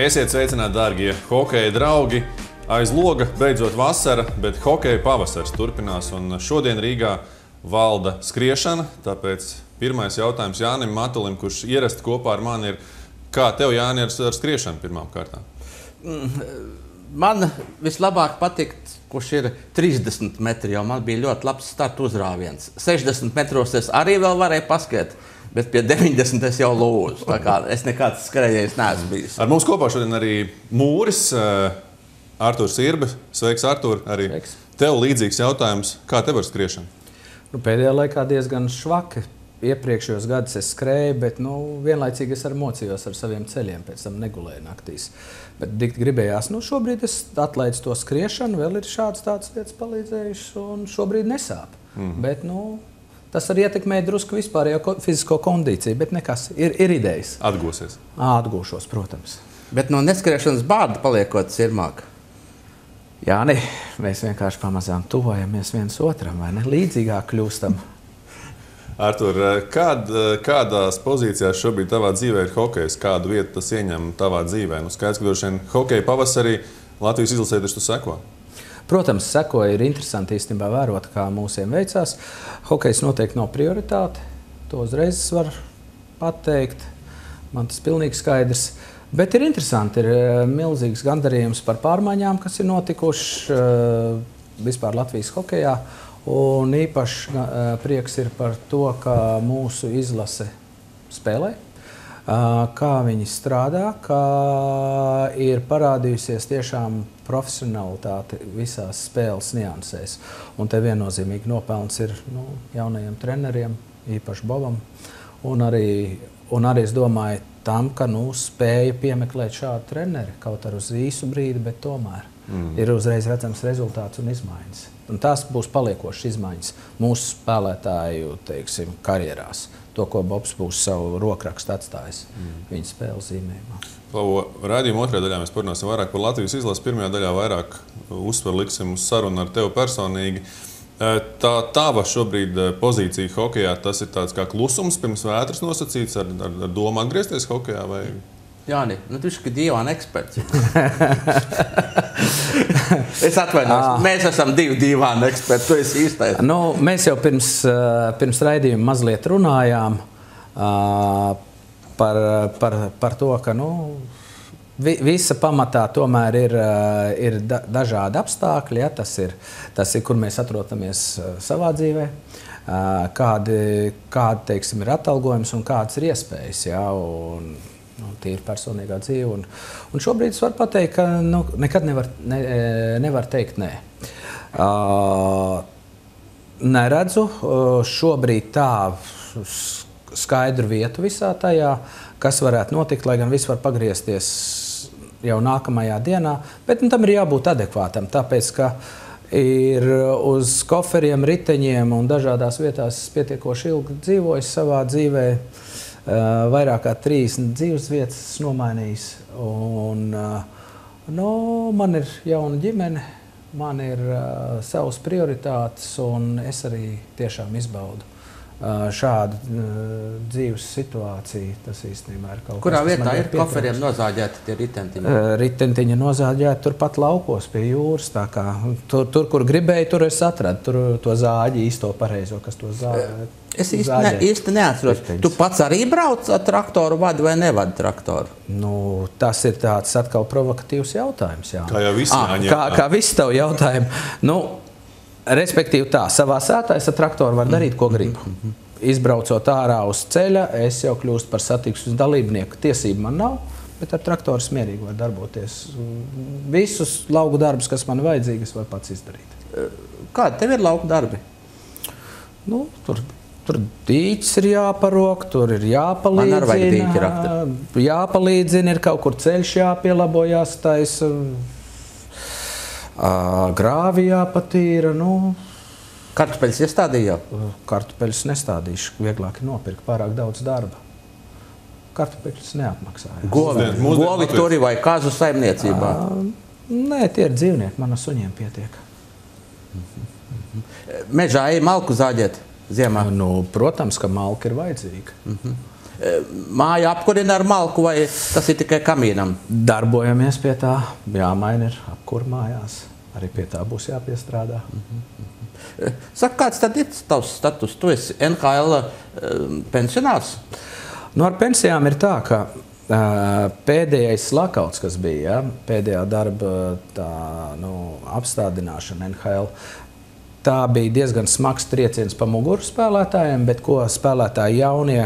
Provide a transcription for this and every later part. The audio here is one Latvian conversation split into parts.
Esiet sveicināti, dārgie hokeja draugi! Aiz loga beidzot vasara, bet hokeja pavasars turpinās. Un šodien Rīgā valda skriešana. Tāpēc pirmais jautājums Jānim Matulim, kurš ierasti kopā ar mani, ir, kā tev, Jāni, ar skriešanu pirmām kārtām? Man vislabāk patikt, kurš ir 30 metri, jo man bija ļoti labs starta uzrāviens. 60 metros es arī vēl varēju paskriet, bet pie 90 es jau lūdzu. Tā kā es nekāds skrējējs neesmu bijis. Ar mums kopā šodien arī mūris, Arturs Irbe. Sveiks, Artur! Arī Sveiks. Tev līdzīgs jautājums. Kā tev ar skriešanu? Pēdējā laikā diezgan švaki. Iepriekšējos gadus es skrēju, bet vienlaicīgi es arī mocījos ar saviem ceļiem, pēc tam negulēju naktīs. Bet gribējās, šobrīd es atlaidu to skriešanu, vēl ir šādas tādas lietas palīdzējušas, un šobrīd nesāp. Bet, tas arī ietekmē drusku vispārējo fizisko kondīciju, bet nekas, ir idejas. Atgūsies? Atgūšos, protams. Bet no neskriešanas bārda paliekot sirmāk. Jāni, mēs vienkārši pamazām tuvojamies viens otram, vai ne? Līdzīgāk kļūstam. Artur, kādās pozīcijās šobrīd tavā dzīvē ir hokejs? Kādu vietu tas ieņem tavā dzīvē? Skaidrs, ka droši vien hokeja pavasarī Latvijas izlasē taču tu seko. Protams, sekoja, ir interesanti īstenībā vērot, kā mūsiem veicās. Hokejs noteikti nav prioritāte, to uzreiz var pateikt, man tas pilnīgi skaidrs. Bet ir interesanti, ir milzīgs gandarījums par pārmaiņām, kas ir notikuši vispār Latvijas hokejā. Un īpaši prieks ir par to, ka mūsu izlase spēlē, kā viņi strādā, kā ir parādījusies tiešām profesionalitāte visās spēles niansēs. Un te viennozīmīgi nopelns ir jaunajiem treneriem, īpaši Bovam. Un arī es domāju tam, ka spēja piemeklēt šādu treneri, kaut arī uz īsu brīdi, bet tomēr ir uzreiz redzams rezultāts un izmaiņas. Un tās būs paliekošas izmaiņas mūsu spēlētāju, teiksim, karjerās. To, ko Bobs būs savu rokrakstu atstājis viņa spēles zīmējumā. Raidījuma otrajā daļā mēs parunāsim vairāk par Latvijas izlasi. Pirmajā daļā vairāk uzsvaru liksim uz sarunu ar tevi personīgi. Tā tava šobrīd pozīcija hokejā, tas ir tāds kā klusums pirms vētras nosacīts ar domu atgriezties hokejā? Vai? Jāni, tu esi divāna eksperts. Es atvainojos, mēs esam divi divāna eksperti, tu esi īstais. Mēs jau pirms raidījuma mazliet runājām par to, ka visa pamatā tomēr ir dažādi apstākļi. Ja? Tas ir, kur mēs atrodamies savā dzīvē, kādi teiksim, ir atalgojums un kādas ir iespējas. Ja? Tīri personīgā dzīve. Un šobrīd es varu pateikt, ka nekad nevar teikt nē. Neredzu šobrīd tā skaidru vietu visā tajā, kas varētu notikt, lai gan viss var pagriezties jau nākamajā dienā, bet tam ir jābūt adekvātam, tāpēc, ka ir uz koferiem, riteņiem un dažādās vietās pietiekoši ilgi dzīvojis savā dzīvē. Vairāk kā 30 dzīves vietas nomainījis. Man ir jauna ģimene, man ir savas prioritātes, un es arī tiešām izbaudu šādu dzīves situāciju. Tas īstenībā ir kaut kas, kurā vietā ir koferiem nozāģēti tie ritentiņi? Ritentiņi nozāģēti turpat laukos pie jūras. Tā kā, tur, kur gribēju, tur es atradu. Tur to zāģi īsto pareizo, kas to zāģē. Es īsti neatceros. Tu pats arī brauc ar traktoru vadi vai nevadi traktoru? Tas ir tāds atkal provokatīvs jautājums. Jā. Kā jau visi kā visi tavu jautājumu. Respektīvi tā, savā sētā es ar traktoru varu darīt, ko gribu. Izbraucot ārā uz ceļa, es jau kļūstu par satiksmes dalībnieku. Tiesību man nav, bet ar traktoru smierīgi var darboties. Visus lauku darbus, kas man vajadzīgi, es varu pats izdarīt. Kādi tev ir lauku darbi? Tur dīķis ir jāparok, tur ir jāpalīdzina. Man arī vajag dīķi rakta. Jāpalīdzina, ir kaut kur ceļš jāpielabo, jāstais, grāvi jāpatīra. Kartupeļus iestādīja jau? Kartupeļus nestādīšu, vieglāk ir nopirkt, pārāk daudz darba. Kartupeļus neapmaksāja. Govi turi vai kazu saimniecībā? Nē, tie ir dzīvnieki, man ar suņiem pietiek. Mežā ej malku zāģēt ziemā? Protams, ka malka ir vajadzīga. māja apkurina ar malku, vai tas ir tikai kamīnam? Darbojamies pie tā, jāmaina ir apkur mājās. Arī pie tā būs jāpiestrādā. Saka, kāds tad ir tavs status? Tu esi NHL pensionārs? Nu, ar pensijām ir tā, ka pēdējais lakauts, kas bija, pēdējā darba apstādināšana NHL, tā bija diezgan smags trieciens pa muguru spēlētājiem, bet ko spēlētāji jaunie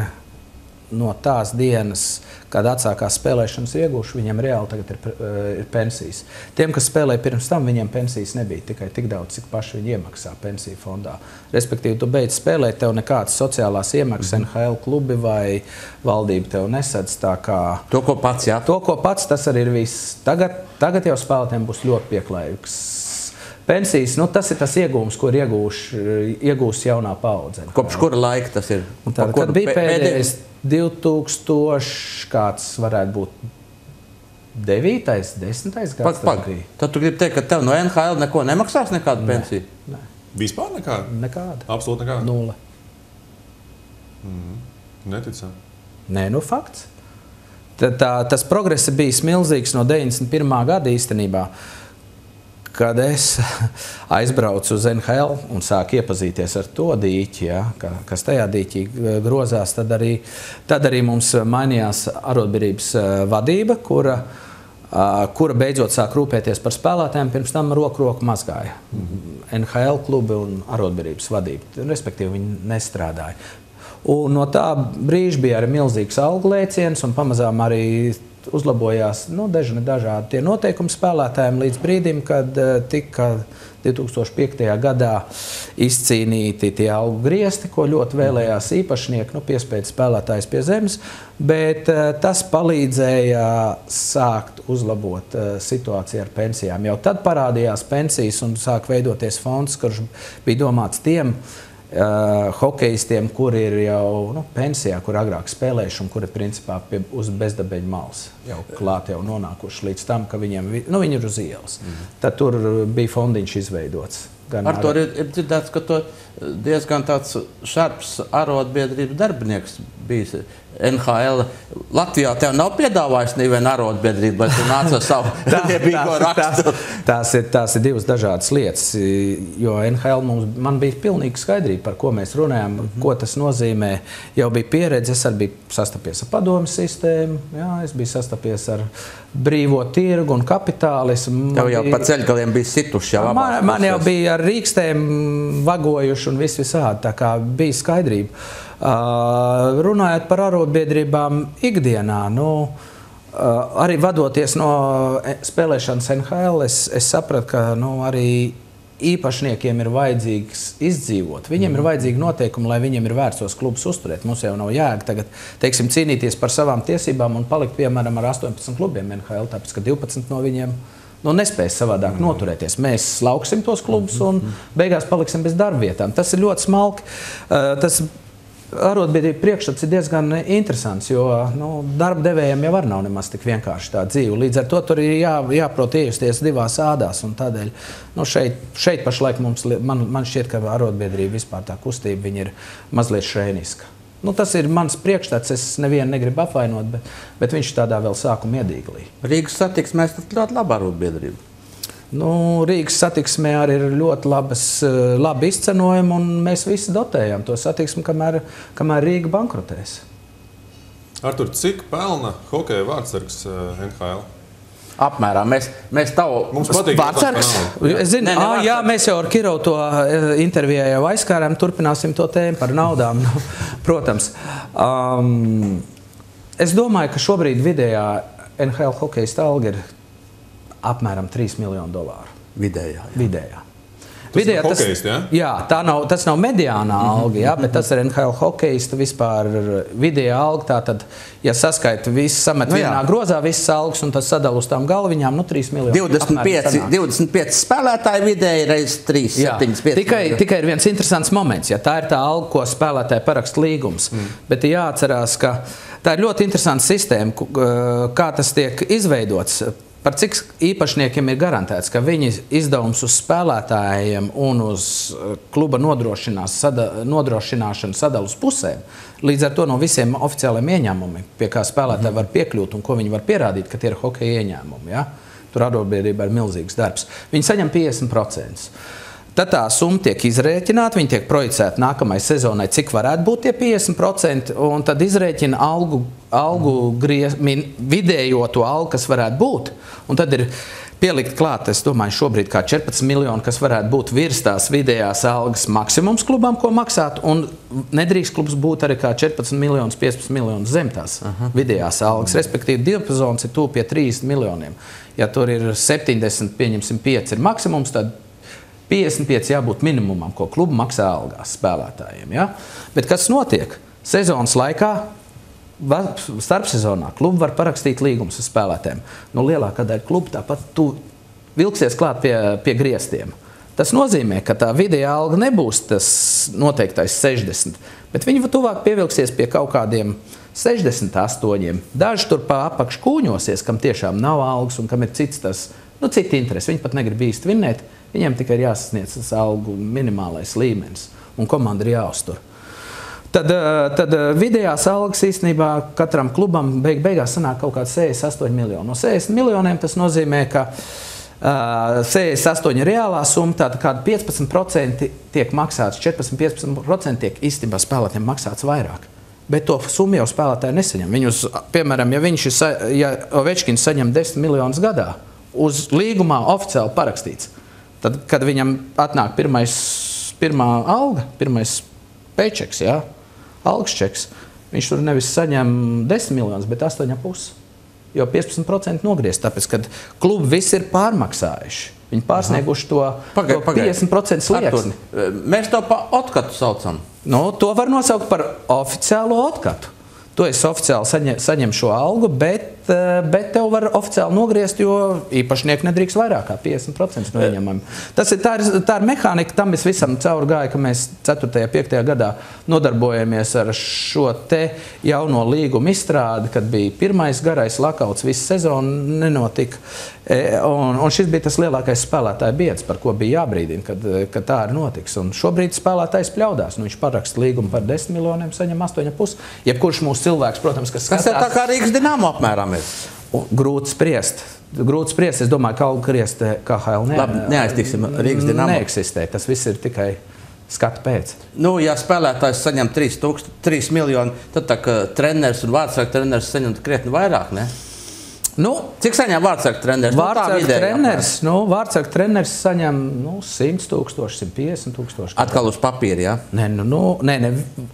no tās dienas, kad atsākās spēlēšanas ieguvuši, viņiem reāli tagad ir pensijas. Tiem, kas spēlēja pirms tam, viņiem pensijas nebija tikai tik daudz, cik paši viņi iemaksā pensiju fondā. Respektīvi, tu beidz spēlēt, tev nekādas sociālās iemaksas, NHL klubi vai valdība tev nesadz tā kā... To, ko pats, jā? To, ko pats, tas arī ir viss. Tagad jau spēlētājiem būs ļoti pieklājīgs. Pensijas, nu, tas ir tas iegūms, ko ir iegūs jaunā paudze. Kopš kura laika tas ir? Kad bija pēdējais 2000, kāds varētu būt 9. 10. gads. Tad tu gribi teikt, ka tev no NHL neko nemaksās nekādu pensiju? Nē. Vispār nekāda? Nekāda. Absolūti nekāda? 0. Neticam. Nē, nu fakts. Tas progress bijis milzīgs no 91. gada īstenībā. Kad es aizbraucu uz NHL un sāku iepazīties ar to dīķi, kas tajā dīķī grozās, tad arī mums mainījās arotbiedrības vadība, kura beidzot sāk rūpēties par spēlētājiem, pirms tam roku mazgāja. NHL klubi un arotbiedrības vadība, respektīvi viņi nestrādāja. Un no tā brīža bija arī milzīgs algu lēciens un pamazām arī uzlabojās dažādi tie noteikumi spēlētājiem līdz brīdim, kad tika 2005. gadā izcīnīti tie algu griesti, ko ļoti vēlējās īpašnieki, piespēt spēlētājs pie zemes, bet tas palīdzēja sākt uzlabot situāciju ar pensijām. Jau tad parādījās pensijas un sāk veidoties fonds, kurš bija domāts tiem hokejistiem, kuri ir jau pensijā, kur agrāk spēlējuši un kuri principā uz bezdabeļu malas jau klāt jau nonākuši līdz tam, ka viņi ir uz ielas. Tad tur bija fondiņš izveidots. Ar to ir dzirdēts, ka to diezgan tāds šarps arotbiedrību darbinieks bijis NHL. Latvijā tev nav piedāvājis nevienu arotbiedrību, lai tu nāc ar savu liebīgo rakstu. Tās ir divas dažādas lietas, jo NHL man bija pilnīga skaidrība, par ko mēs runājam, ko tas nozīmē. Jau bija pieredze, es arī biju sastapies ar padomu sistēmu, es biju sastapies ar brīvo tirgu un kapitālismu. Tev jau pa ceļgaliem bija situši jau abās puses. Man jau bija ar rīkstēm vagojuši un visādi, tā kā bija skaidrība. Runājot par arotbiedrībām ikdienā, arī vadoties no spēlēšanas NHL, es sapratu, ka arī īpašniekiem ir vajadzīgs izdzīvot. Viņiem ir vajadzīgi noteikumi, lai viņiem ir vērts klubus uzturēt. Mums jau nav jēga tagad, teiksim, cīnīties par savām tiesībām un palikt, piemēram, ar 18 klubiem NHL, tāpēc, ka 12 no viņiem nespēs savādāk noturēties. Mēs slauksim tos klubus un beigās paliksim bez darbvietām. Tas ir ļoti smalki. Tas arotbiedrību priekšstats ir diezgan interesants, jo darba devējiem jau var nav nemaz tik vienkārši tā dzīve. Līdz ar to tur ir jāprot iejusties divās ādās. Un tādēļ šeit pašlaik man šķiet, ka arotbiedrība vispār tā kustība viņa ir mazliet šreiniska. Tas ir mans priekšstats, es nevienu negribu apvainot, bet viņš tādā vēl sākuma iedīglī. Rīgas satiksmēs tad ļoti laba arotbiedrība. Rīgas satiksmē arī ir ļoti labi izcenojumi, un mēs visi dotējam to satiksmi, kamēr Rīga bankrotēs. Artur, cik pelna hokeja vārdsargs NHL? Apmēram. Mēs tavu vārdsargs. Es zinu, mēs jau ar Kirovu to intervijā jau aizskārām, turpināsim to tēmu par naudām, protams. Es domāju, ka šobrīd vidējā NHL hokejista alga ir apmēram $3 miljoni. Vidējā. Tas hokejista, ja? Jā, tas nav mediānā alga, bet tas ir NHL hokejista vispār vidējā alga. Tātad, ja saskaita visu samet vienā grozā, visas algas un tas sadala uz tām galviņām, $3 miljoni. 25 spēlētāji vidēji reiz 3,75. Tikai ir viens interesants moments, ja tā ir tā alga, ko spēlētāji paraksta līgums. Bet jāatcerās, ka tā ir ļoti interesanta sistēma, kā tas tiek izveidots. par cik īpašniekiem ir garantēts, ka viņi izdevums uz spēlētājiem un uz kluba nodrošināšanu sadalas pusēm, līdz ar to no visiem oficiāliem ieņēmumiem, pie kā spēlētāji var piekļūt un ko viņi var pierādīt, ka tie ir hokeja ieņēmumi. Ja? Tur arotbiedrībā ir milzīgs darbs. Viņi saņem 50%. Tad tā summa tiek izrēķināta, viņi tiek projicēti nākamajai sezonai, cik varētu būt tie 50%, un tad izrēķina vidējo to algu, kas varētu būt. Un tad ir pielikt klāt, es domāju, šobrīd kā 14 miljoni, kas varētu būt virs tās vidējās algas maksimums klubam, ko maksāt, un nedrīkst klubs būt arī kā 14 miljonus, 15 miljonus zem tās vidējās algas. Respektīvi, diapazons ir tuvu pie 30 miljoniem. Ja tur ir 70, pieņemsim 5 ir maksimums, tad 55 jābūt minimumam, ko klubu maksā algās spēlētājiem. Ja? Bet kas notiek? Sezonas laikā, starpsezonā, klubu var parakstīt līgumus ar spēlētājiem. Nu, lielākā daļa klubu tāpat tu vilksies klāt pie griestiem. Tas nozīmē, ka tā vidējā alga nebūs tas noteiktais 60, bet viņi tuvāk pievilksies pie kaut kādiem 68. Daži tur pa apakšu kūņosies, kam tiešām nav algas un kam ir cits interesi. Viņi pat negrib īsti vinnēt. Viņiem tikai ir jāsasniedz tas algu minimālais līmenis, un komanda ir jāuztur. Tad vidējās algas īstenībā katram klubam beigās sanāk kaut kāds 68 miljoni. No 60 miljoniem tas nozīmē, ka 68 ir reālā summa, tāda kāda 15% tiek maksāts, 14-15% tiek īstenībā spēlētājiem maksāts vairāk. Bet to summu jau spēlētāji nesaņem. Piemēram, ja Ovečkins saņem 10 miljonus gadā, uz līgumā oficiāli parakstīts, tad, kad viņam atnāk pirmā alga, pirmais paychecks, ja, algas čeks, viņš tur nevis saņem 10 miljonus, bet 8,5. Jo 15% nogriezt, tāpēc, kad klubi visi ir pārmaksājuši. Viņi pārsnieguši to 50% slieksni. Mēs to pa otkatu saucam. Nu, to var nosaukt par oficiālo otkatu. Tu esi oficiāli saņem šo algu, bet tev var oficiāli nogriezt, jo īpašnieki nedrīkst vairāk kā 50% no ieņēmumiem. Tā ir mehānika, tam mēs visam cauri gāja, ka mēs 4. 5. gadā nodarbojamies ar šo te jauno līgumu izstrādi, kad bija pirmais garais lakauts, visu sezonu nenotika. Un šis bija tas lielākais spēlētāju biedrs, par ko bija jābrīdina, kad tā arī notiks. Un šobrīd spēlētājs pļaudās. Viņš paraksta līgumu par 10 miljoniem, saņem 8,5. Jebkurš mūsu cilvēks, protams, kas skatās... Tas tā kā Rīgas Dinamo apmēram ir? Grūti spriest. Es domāju, ka algu griezte KHL neaiztiksim Rīgas Dinamo. Neeksistē. Tas viss ir tikai skatu pēc. Nu, ja spēlētājs saņem 3 miljoni, tad tā kā treneris un vārdsargu treneris saņem krietni vairāk, ne? Nu, cik saņem vārdsargu treneris? Vārdsargu treneris saņem 100 000, 150 000. Atkal uz papīra, jā? Nē,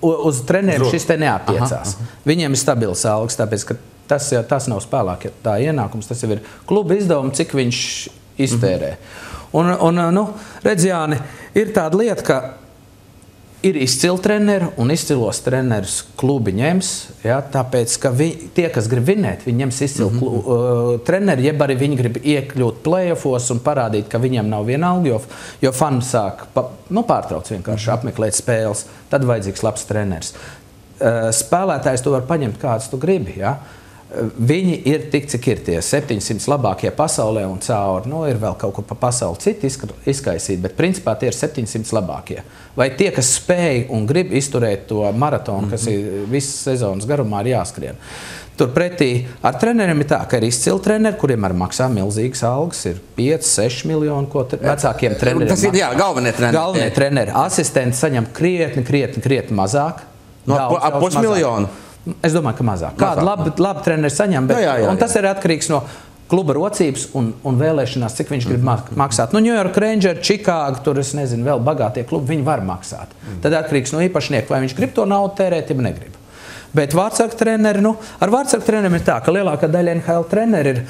uz treneru šis te neattiecās. Viņiem ir stabils algas, tāpēc, ka tas nav spēlētāja ienākums, tas jau ir kluba izdevumi, cik viņš iztērē. Redz, Jāni, ir tāda lieta, ka ir izcili treneri un izcilos trenerus klubi ņems, ja, tāpēc, ka tie, kas grib vinēt, viņi ņems izcili treneri, jeb arī viņi grib iekļūt playoffos un parādīt, ka viņiem nav vienalga, jo fani sāk pārtrauc vienkārši apmeklēt spēles, tad vajadzīgs labs treneris. Spēlētājs tu var paņemt, kāds tu gribi, ja. Viņi ir tik, cik ir tie 700 labākie pasaulē un cauri. Ir vēl kaut kur pa pasauli citi izkaisīt, bet principā tie ir 700 labākie. Vai tie, kas spēj un grib izturēt to maratonu, kas ir visas sezonas garumā, ir jāskrien. Turpretī ar treneriem ir tā, ka ir izcili treneri, kuriem arī maksā milzīgas algas, ir 5-6 miljoni, ko vecākiem treneriem maksā. Tas ir, jā, galvenie treneri. Galvenie treneri. Asistenti saņem krietni mazāk. Ap pusmiljonu. Es domāju, ka mazāk. Kādu labu treneri saņem, bet un tas ir atkarīgs no kluba rocības un vēlēšanās, cik viņš grib maksāt. New York Rangers, Chicago, tur, es nezinu, vēl bagātie klubi, viņi var maksāt. Tad atkarīgs no īpašnieka, vai viņš grib to naudu tērēt, ja negrib. Bet vārdsargu treneri, ar vārdsargu treneriem ir tā, ka lielākā daļa NHL treneri ir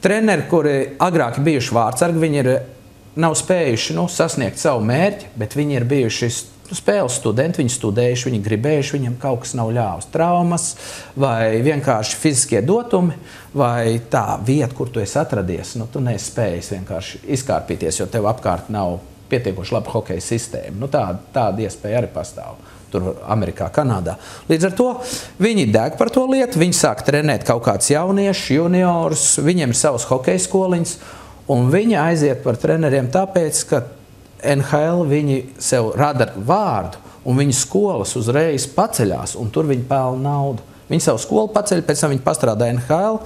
treneri, kuri agrāk bijuši vārdsargi, viņi nav spējuši sasniegt savu mērķi, bet viņi ir bijuši spēles studenti, viņi studējuši, viņi gribējuši, viņiem kaut kas nav ļāvis. Traumas vai vienkārši fiziskie dotumi vai tā vieta, kur tu esi atradies, tu nespējies vienkārši izkārpīties, jo tev apkārt nav pietiekoši laba hokeja sistēma. Tāda iespēja arī pastāv. tur Amerikā, Kanādā. Līdz ar to viņi deg par to lietu, viņi sāk trenēt kaut kādus jauniešus, juniorus, viņiem ir savas hokeja skoliņas, un viņi aiziet par treneriem tāpēc, ka NHL viņi sev rada vārdu, un viņu skolas uzreiz paceļās, un tur viņi pelna naudu. Viņi savu skolu paceļ, pēc tam viņi pastrādā NHL.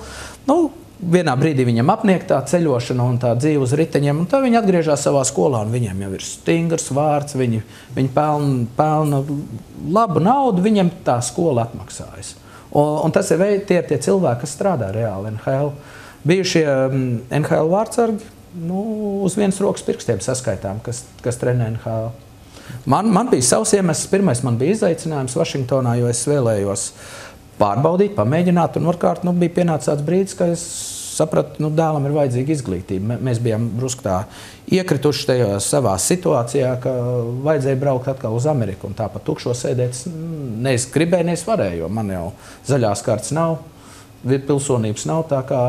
Vienā brīdī viņam apniek tā ceļošana un tā dzīve uz riteņiem, un tā viņi atgriežās savā skolā, un viņiem jau ir stingrs vārds, viņi pelna labu naudu, viņiem tā skola atmaksājas. Un tas ir tie cilvēki, kas strādā reāli NHL. Bijušie NHL vārdsargi, uz vienas rokas pirkstiem saskaitām, kas trenē NHL. Man bija savs iemesls. Pirmais man bija izaicinājums Vašingtonā, jo es vēlējos pārbaudīt, pamēģināt, un varkārt bija pienācis tāds brīdis, ka es sapratu, dēlam ir vajadzīga izglītība. Mēs bijām drusku tā iekrituši tajā savā situācijā, ka vajadzēja braukt atkal uz Ameriku, un tā pa tukšo sēdēt. Es gribēju, es varēju, jo man jau zaļās kartes nav. Pilsonības nav tā kā...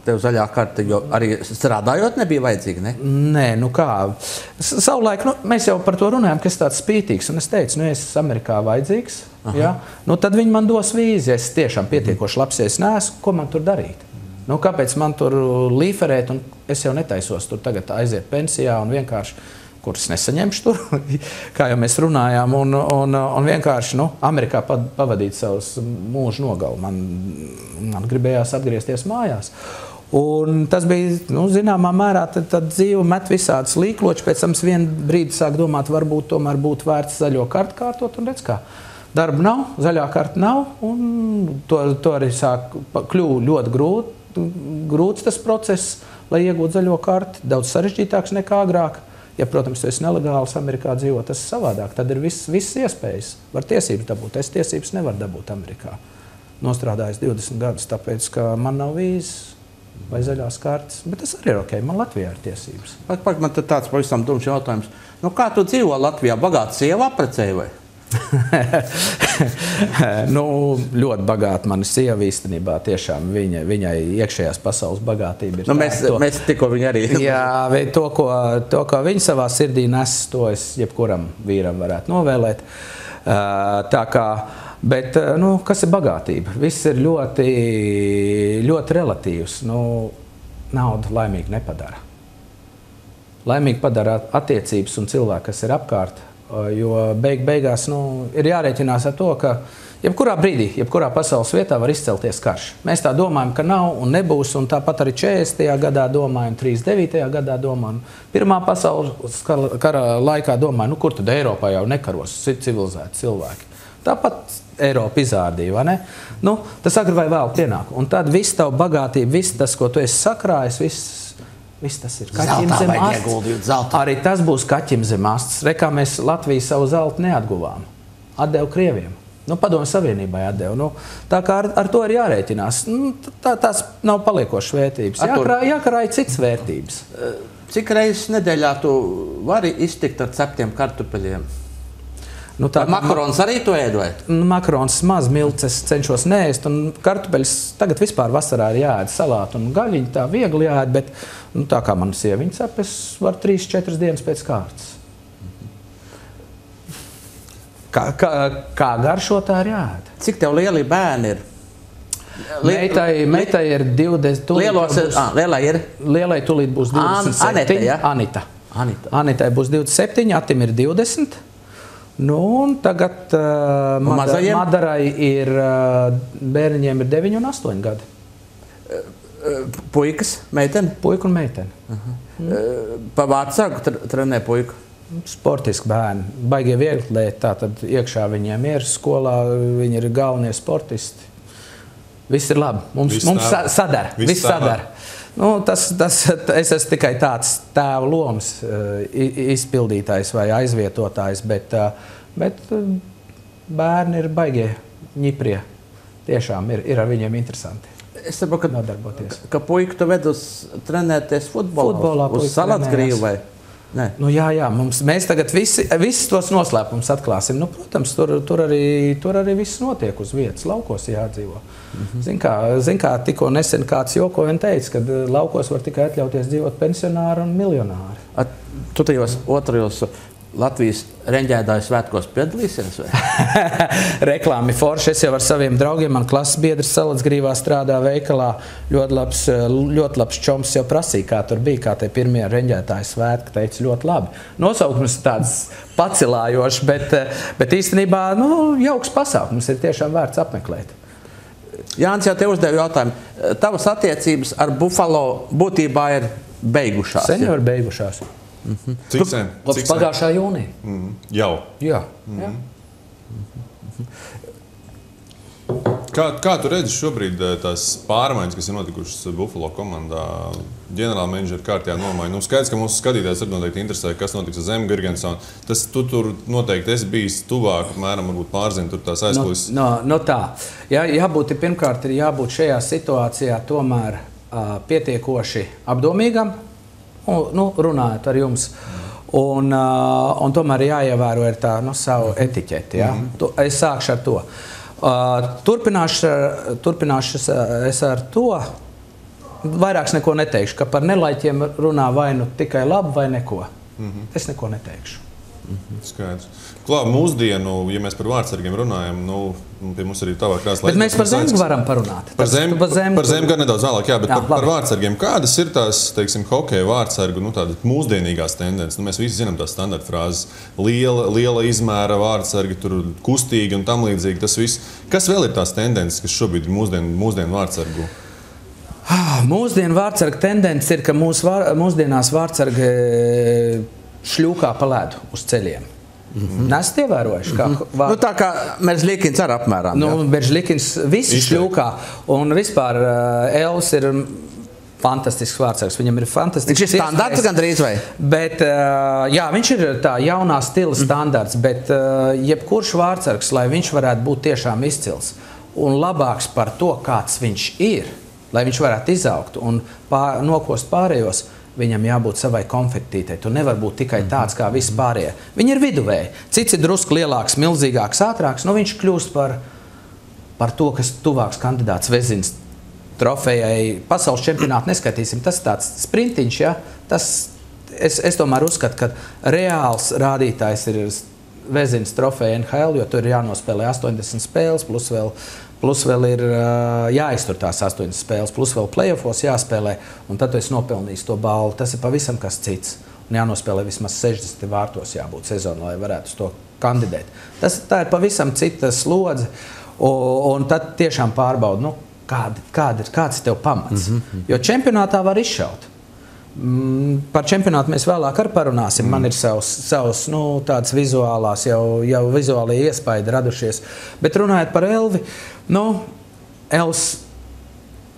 Tev zaļā karte, jo arī strādājot nebija vajadzīga, ne? Nē, kā. Savulaik, mēs jau par to runājām, ka es tāds spītīgs, un es teicu, es esmu Amerikā vajadzīgs, ja? Tad viņi man dos vīzi, ja es tiešām pietiekoši labs, ja es neesmu, ko man tur darīt? Kāpēc man tur līferēt, un es jau netaisos tur tagad aiziet pensijā un vienkārši, kuras nesaņemšu tur, kā jau mēs runājām, un vienkārši Amerikā pavadīt savus mūžu nogalu. Man gribējās atgriezties mājās. Un tas bija, zināmā mērā, tad dzīve met visādas līkločus, pēc tam vienu brīdi sāk domāt, varbūt tomēr būtu vērts zaļo kartu kārtot, un redz kā. Darba nav, zaļā karta nav, un to arī sāk kļūt ļoti grūts tas process, lai iegūtu zaļo karti, daudz sarežģītāks nekā agrāk. Ja, protams, tu esi nelegāls Amerikā dzīvo, tas ir savādāk. Tad ir viss iespējas. Var tiesības dabūt. Es tiesības nevaru dabūt Amerikā. Nostrādājis 20 gadus, tāpēc, ka man nav vīzes vai zaļās kartes. Bet tas arī ir ok. Man Latvijā ir tiesības. Man tad tāds pavisam dumšs jautājums. Kā tu dzīvo Latvijā? Bagāta sieva apprecēja vai? Ļoti bagāta mana sieva īstenībā. Tiešām viņai iekšējās pasaules bagātība ir mēs tikko viņu arī... Jā, to, ko viņa savā sirdī nes, to es jebkuram vīram varētu novēlēt. Tā kā, bet, kas ir bagātība? Viss ir ļoti, ļoti relatīvs. Nauda laimīgi nepadara. Laimīgi padara attiecības un cilvēki, kas ir apkārt. Jo beigās ir jārēķinās ar to, ka jebkurā brīdī, jebkurā pasaules vietā var izcelties karš. Mēs tā domājam, ka nav un nebūs, un tāpat arī 40. gadā domājam, 39. gadā domājam. Pirmā pasaules kara laikā domājam, kur tad Eiropā jau nekaros civilizēti cilvēki. Tāpat Eiropa izrādīja, vai ne? Tas agri vai vēl pienāk. Un tad viss tavu bagātību, viss tas, ko tu esi sakrājis, viss tas ir kaķim zem astes. Arī tas būs kaķim zem astes. Rekā mēs Latviju savu zeltu neatguvām. Atdevu Krieviem. Padomju Savienībai atdevu. Tā kā ar to ir jārēķinās. Tās nav paliekošas vērtības. Jākarāja citas vērtības. Cik reizes nedēļā tu vari iztikt ar ceptiem kartupeļiem? Makarons arī to ēd, vai? Makarons maz milces cenšos neēst, un kartupeļus tagad vispār vasarā ir jāēd salātu un gaļiņu, tā viegli jāēd, bet tā kā mana sieviņa cep, es varu 3-4 dienas pēc kārtas. Kā garšo, tā ir jāēd. Cik tev lieli bērni ir? Meitai ir 20. Lielai tūlīt būs 27. Anitai būs 27, Atim ir 20. Tagad Madarai ir bērniņiem ir 9 un 8 gadi. Puikas, meiteni? Puika un meiteni. Pa vārdsargu trenē puiku? Sportiski bērni. Baigie viegli, tātad iekšā viņiem ir skolā, viņi ir galvenie sportisti. Viss ir labi. Mums sadara. Viss sadara. Es esmu tikai tāds tēva lomas izpildītājs vai aizvietotājs, bet bērni ir baigie ņiprie. Tiešām ir ar viņiem interesanti. Es saprotu, ka puiku tu ved uz trenēties futbolā uz Salatsgrīvu vai? Nē. Jā, mēs tagad visus tos noslēpumus atklāsim. Protams, tur arī viss notiek uz vietas. Laukos jādzīvo. Zin kā tikko nesen kāds jokoja un teica, ka laukos var tikai atļauties dzīvot pensionāri un miljonāri. Tu tajos otrajos Latvijas reņģētāju svētkos piedalīsies? Reklāmi forši. Es jau ar saviem draugiem, man klases biedrs Salacgrīvā strādā veikalā. Ļoti labs čoms jau prasīja, kā tur bija, kā te pirmie reņģētāju svētki. Teica, ļoti labi. Nosaukums tāds pacilājošs, bet īstenībā jauks pasākums ir tiešām vērts apmeklēt. Jānis jau te uzdeva jautājumu. Tavas attiecības ar Buffalo būtībā ir beigušās? Sen jau ir beigušās. Cik sen? Kopš pagājušā jūnija. Jau. Jā. Kā tu redzi šobrīd tās pārmaiņas, kas ir notikušas Buffalo komandā? Ģenerāla menedžera kārtējā nomaiņa. Skaidrs, ka mūsu skatītājs arī noteikti interesē, kas notiks ar Zemu Girgensonu. Tu tur noteikti esi bijis tuvāk, apmēram, varbūt pārzini tur tās aizkulis. Tā. Pirmkārt, ir jābūt šajā situācijā tomēr pietiekoši apdomīgam, runājot ar jums. Un tomēr jāievēro ir tā savu etiķeti. Ja? Es sākšu ar to. Turpināšu es ar to. Vairāks neko neteikšu, ka par nelaiķiem runā vai nu tikai labi vai neko. Es neko neteikšu. Skaidrs. Klāt, mūsdienu, ja mēs par vārdsargiem runājam, pie mums arī tavā krāslā. Bet mēs par Zemi varam parunāt. Par Zemi gan nedaudz vēlāk, jā, bet par vārdsargiem. Kādas ir tās, teiksim, hokeja vārdsargu, tādas mūsdienīgās tendences? Mēs visi zinām tās standarta frāzes. Liela izmēra vārdsargi, tur kustīgi un tam līdzīgi tas viss. Kas vēl ir tās tendences, kas šobrīd ir mūsdienu vārdsargu? Mūsdienu vārdsarga tendence ir, ka mūsdienās vārdsargi šļūkā pa ledu uz ceļiem. Nesat ievērojuši? Tā kā Meržļikins ar apmēram. Meržļikins visi šļūkā. Un vispār Elvis ir fantastisks vārdsargs. Viņam ir fantastisks. Viņš ir standarts gandrīz vai? Bet, jā, viņš ir tā jaunā stila standarts, bet jebkurš vārdsargs, lai viņš varētu būt tiešām izcils un labāks par to, kāds viņš ir, lai viņš varētu izaugt un nokost pārējos, viņam jābūt savai konfektītei. Tu nevar būt tikai tāds kā visi pārējie. Viņi ir viduvēji. Cits ir drusku lielāks, milzīgāks, ātrāks. Viņš kļūst par to, kas tuvāks kandidāts Vezins trofejai. Pasaules čempionātu neskaitīsim. Tas tāds sprintiņš, ja? Es tomēr uzskatu, ka reāls rādītājs ir Vezins trofeja NHL, jo tur ir jānospēlē 80 spēles, plus vēl ir jāiztur tās 80 spēles, plus vēl playoffos jāspēlē, un tad tu esi nopelnījis to balvu. Tas ir pavisam kas cits. Un jānospēlē vismaz 60 vārtos jābūt sezonā, lai varētu uz to kandidēt. Tā ir pavisam cita slodze, un tad tiešām pārbauda, kāds ir tev pamats. Jo čempionātā var izšaut. Par čempionātu mēs vēlāk arī parunāsim. Man ir savs tādas vizuālās, jau vizuālie iespaidi radušies. Bet runājot par Elvi, Elvis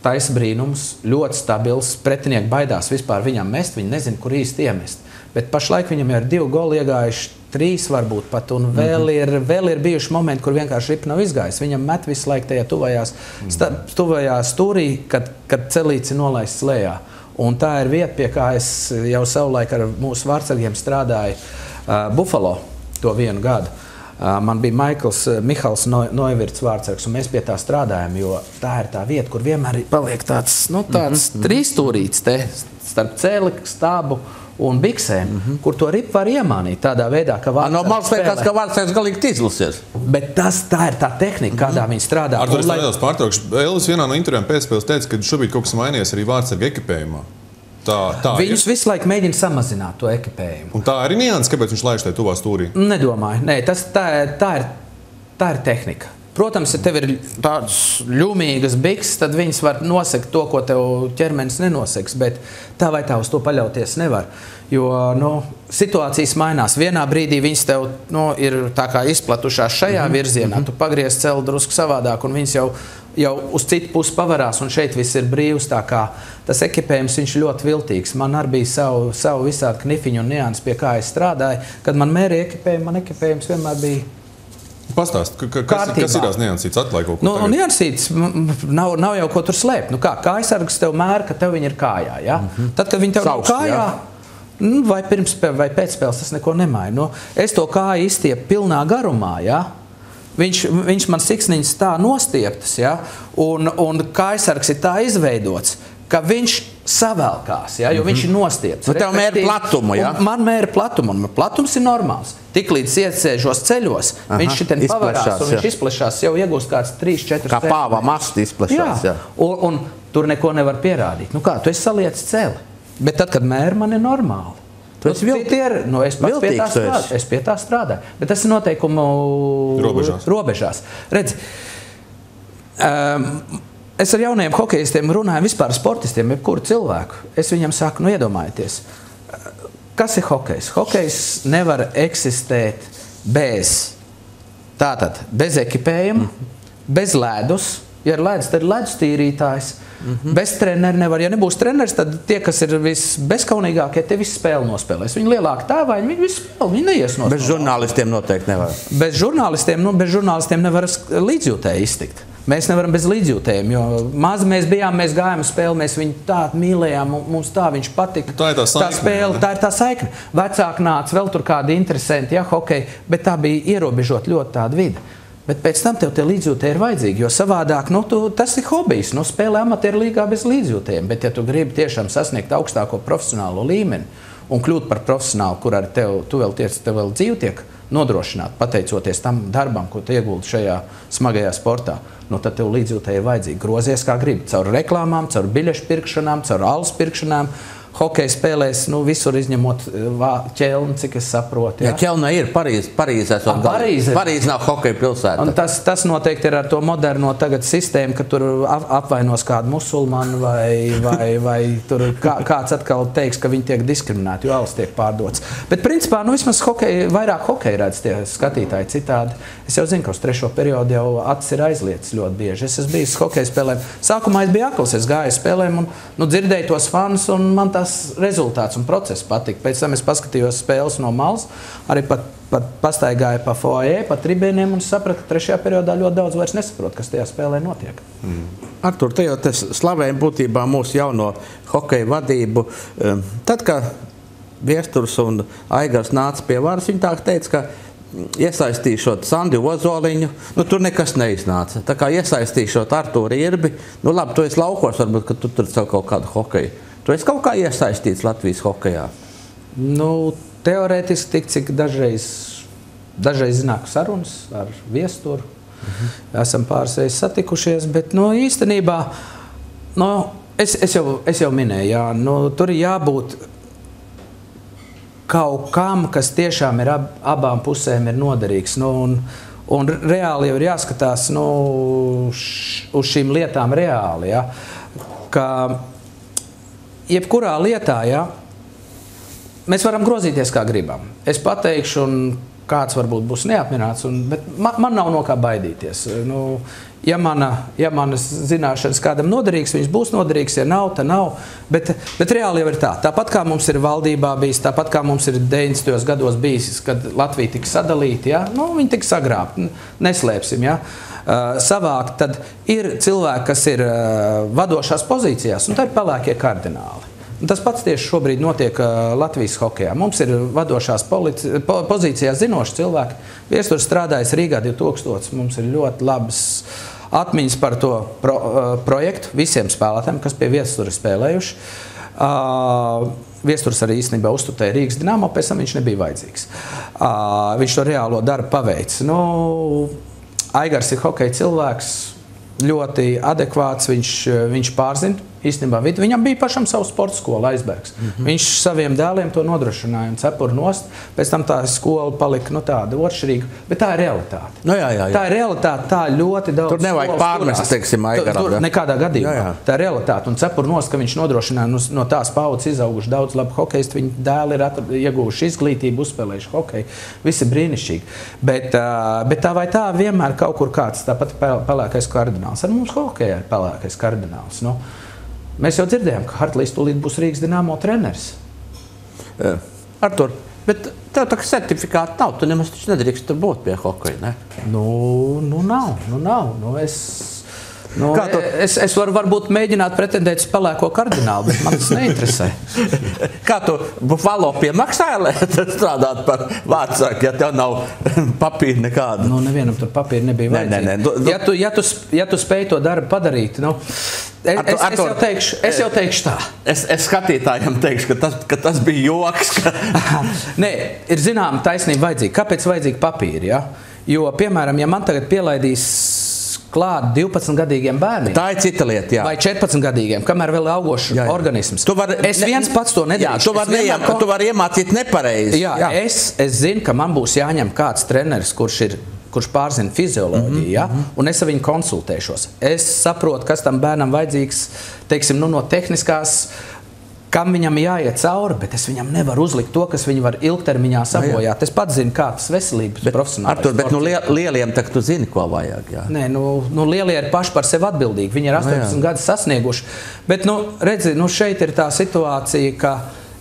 taisa brīnums, ļoti stabils, pretinieki baidās vispār viņam mest, viņi nezina, kur īsti iemest. Bet pašlaik viņam ir 2 goli iegājuši, 3 varbūt pat, un vēl ir bijuši momenti, kur vienkārši ripa nav izgājis. Viņam met visu laiku tajā tuvajā stūrī, kad celīts ir nolaists lejā. Un tā ir vieta, pie kā es jau savulaik ar mūsu vārdsargiem strādāju Buffalo to 1 gadu. Man bija Mihals Noivirts vārdsargs, un mēs pie tā strādājam, jo tā ir tā vieta, kur vienmēr paliek tāds trīsstūrīts te starp cēli, stābu un biksēm, kur to ripu var iemānīt tādā veidā, ka vārdsargs spēlē. Ka vārdsargs galīgi izlasies. Bet tā ir tā tehnika, kādā viņi strādā. Ar to es nedaudz pārtraukšu. Elvis vienā no intervijām pēcspēles teica, ka šobrīd kaut kas mainījies arī vārdsarga ekipējumā. Viņus visu laiku mēģina samazināt to ekipējumu. Un tā ir nianses, kāpēc viņš laiž tajā tuvā stūrī? Nedomāju. Nē, tā ir tehnika. Protams, ja tev ir tādas ļumīgas bikses, tad viņas var nosegt to, ko tev ķermenis nenoseks, bet tā vai tā uz to paļauties nevar. Jo situācijas mainās. Vienā brīdī viņas tev ir tā kā izplatušās šajā virzienā, tu pagriez celi drusku savādāk, un viņas jau uz citu pusi pavarās, un šeit viss ir brīvs. Tā kā tas ekipējums viņš ļoti viltīgs. Man arī bija savu visādi knifiņu un nianses, pie kā es strādāju. Kad man mērīja ekipējumu, man ekipējums vienmēr bija pastāst, kas ir tās niansītes? Atklāj kaut ko tagad. Niansītes nav jau ko tur slēpt. Kājsargs tev mēra, ka tev viņi ir kājā. Ja? Tad, kad viņi tev nav kājā, vai pirmspēle, vai pēcspēles, tas neko nemaina. Es to kāju izstiepu pilnā garumā. Ja? Viņš man siksniņas tā nostieptas, ja? Un kājsargs ir tā izveidots, ka viņš savelkās, ja, jo viņš ir nostiepts. Nu, tev mēra platumu, ja? Man mēra platumu, un platums ir normāls. Tiklīdz iesēžos ceļos, viņš šitien pavarās, un viņš izplešās, jau iegūst kāds 3-4 Kā pāva mastu izplešās, jā. Un tur neko nevar pierādīt. Nu kā, tu esi saliec celi. Bet tad, kad mēra, man ir normāli. Es pie tā strādāju. Bet tas ir noteikumu robežās. Redz, es ar jauniem hokejistiem runāju, vispār sportistiem, jebkuru cilvēku. Es viņam saku, nu iedomājieties, kas ir hokejs? Hokejs nevar eksistēt bez ekipējuma, bez ledus. Ja ir ledus, tad ir ledus tīrītājs. Bez treneri nevar. Ja nebūs treneris, tad tie, kas ir visbezkaunīgākie, tie visi spēli nospēlēs. Viņi lielāki tēvaini, viņi visi spēli, viņi neies nospēlēt. Bez žurnālistiem noteikti nevar. Bez žurnālistiem nevar līdzjūtēji iztikt. Mēs nevaram bez līdzjūtējiem, jo mazi mēs gājām uz spēli, mēs viņu tā mīlējām, mums tā viņš patika. Tā ir tā saikne. Tā spēle, tā ir tā saikne. Vecāki nāca vēl tur kādi interesanti, ja, hokeji, bet tā bija ierobežot ļoti tāda vide. Bet pēc tam tev tie līdzjūtēji ir vajadzīgi, jo savādāk, tas ir hobijs, spēlē amatieru līgā bez līdzjūtējiem. Bet ja tu gribi tiešām sasniegt augstāko profesionālo līmeni un kļūt par profesionālu, kur ar tu vēl dzīvi tiek nodrošināt, pateicoties tam darbam, ko tu ieguldi šajā smagajā sportā, tad tev līdzjūtēji ir vajadzīgi. Grozies kā gribi, caur reklāmām, caur biļešu pirkšanām, caur alus pirkšanām. Hokeja spēlēs, visur izņemot Ķelnu, cik es saprotu. Ja Ķelna ir Parīzē. Parīze nav hokeja pilsēta. Un tas noteikti ir ar to moderno tagad sistēmu, ka tur apvainos kādu musulmanu vai tur kāds atkal teiks, ka viņi tiek diskriminēti, jo alus tiek pārdots. Bet principā, vismaz vairāk hokeja redz tie skatītāji citādi. Es jau zinu, ka uz 3. periodu jau acis ir aizlietas ļoti bieži. Es esmu bijis hokeja spēlēm. Sākumā es biju akls, es gāju spēlēm un dzirdēju tos fanus un man tas rezultāts un process patika. Pēc tam es paskatījos spēles no malas, arī pat pastaigāju pa foajē, pa tribīniem un sapratu, ka 3. periodā ļoti daudz vairs nesaprot, kas tajā spēlē notiek. Artur, te jau slavēja būtībā mūsu jauno hokeja vadību. Tad, kad Viesturs un Aigars nāca pie varas, viņi tā teica, ka iesaistīšot Sandi Ozoliņu, tur nekas neiznāca. Tā kā iesaistīšot Artūru Irbi, labi, tu esi laukos, varbūt, ka tu tur savu kaut kādu hokeju. Tu esi kaut kā iesaistīts Latvijas hokejā? Teorētiski tik, cik dažreiz zināk sarunas ar Viesturu. Esam pāris reizes satikušies, bet īstenībā, es jau minēju, jā, tur ir jābūt kaut kam, kas tiešām ir abām pusēm ir noderīgs. Un reāli jau ir jāskatās uz šīm lietām reāli, ja, ka jebkurā lietā, ja, mēs varam grozīties, kā gribam. Es pateikšu, un kāds varbūt būs neapmierināts, bet man nav no kā baidīties. Ja manas zināšanas kādam noderīgs, viņš būs noderīgs, ja nav, tad nav. Bet reāli jau ir tā. Tāpat kā mums ir valdībā bijis, tāpat kā mums ir 90. gados bijis, kad Latvija tika sadalīta, ja, viņi tika sagrābti, neslēpsim, ja. Savākt, tad ir cilvēki, kas ir vadošās pozīcijās, un tā ir pelēkie kardināli. Un tas pats tieši šobrīd notiek Latvijas hokejā. Mums ir vadošās pozīcijās zinoši cilvēki. Viesturs strādājis Rīgā 2000, mums ir ļoti labas atmiņas par to projektu visiem spēlētājiem, kas pie Viestura spēlējuši. Viesturs arī īstenībā uzturēja Rīgas Dinamo, pēc tam viņš nebija vajadzīgs. Viņš to reālo darbu paveic. Aigars ir hokeja cilvēks, ļoti adekvāts, viņš pārzina īstenībā vidi. Viņam bija pašam savu sporta skolu Aizbergs. Viņš saviem dēliem to nodrošināja un cepur nost. Pēc tam tā skola palika tāda otršķirīga, bet tā ir realitāte. Jā. Tā ir realitāte, tā ļoti daudz. Tur nevajag pārmest, teiksim, Aigaram. Tur nekādā gadījumā. Jā. Tā ir realitāte. Un cepur nost, ka viņš nodrošināja no tās paudzes izauguši daudz labu hokeistu. Viņa dēli ir ieguvuši izglītību, uzspēlējuši hokeju. Visi brīnišķīgi. Bet tā vai tā vienmēr kaut kur kāds tāpat pelēkais kardināls. Ar mums hokejā ir pelēkais kardināls. Mēs jau dzirdējām, ka Hartlīs tūlīt būs Rīgas Dinamo treneris. Artur, bet tev tā certifikāta nav, tu nemaz taču nedrīkst tur būt pie hokeja, ne? Nav. Nu, es varu varbūt mēģināt pretendēt uz pelēko kardinālu, bet man tas neinteresē. Kā tu Buffalo piemaksāji, lai strādāt par vārdsargu, ja tev nav papīra nekāda? Nu, nevienam tur papīra nebija vajadzīga. Ja tu spēj to darbu padarīt, nu, es jau teikšu tā. Es skatītājiem teikšu, ka tas bija joks. Nē, ir zinām taisnība vajadzīga. Kāpēc vajadzīga papīra? Ja? Jo, piemēram, ja man tagad pielaidīs klāt 12-gadīgiem bērniem. Tā ir cita lieta, jā. Vai 14-gadīgiem, kamēr vēl ir organisms. Es viens pats to nedrīkstu. Tu vari iemācīt nepareizi. Jā. Es zinu, ka man būs jāņem kāds treneris, kurš pārzina fizioloģiju, ja? Un es ar viņu konsultēšos. Es saprotu, kas tam bērnam vajadzīgs, teiksim, no tehniskās, kam viņam jāiet cauri, bet es viņam nevaru uzlikt to, kas viņu var ilgtermiņā sabojāt. Es pats zinu, kā tas veselības profesionāls. Artur, bet lieliem tak tu zini, ko vajag, jā? Nē, lielie ir paši par sevi atbildīgi. Viņi ir 18 gadus sasnieguši. Bet, redzi, šeit ir tā situācija, ka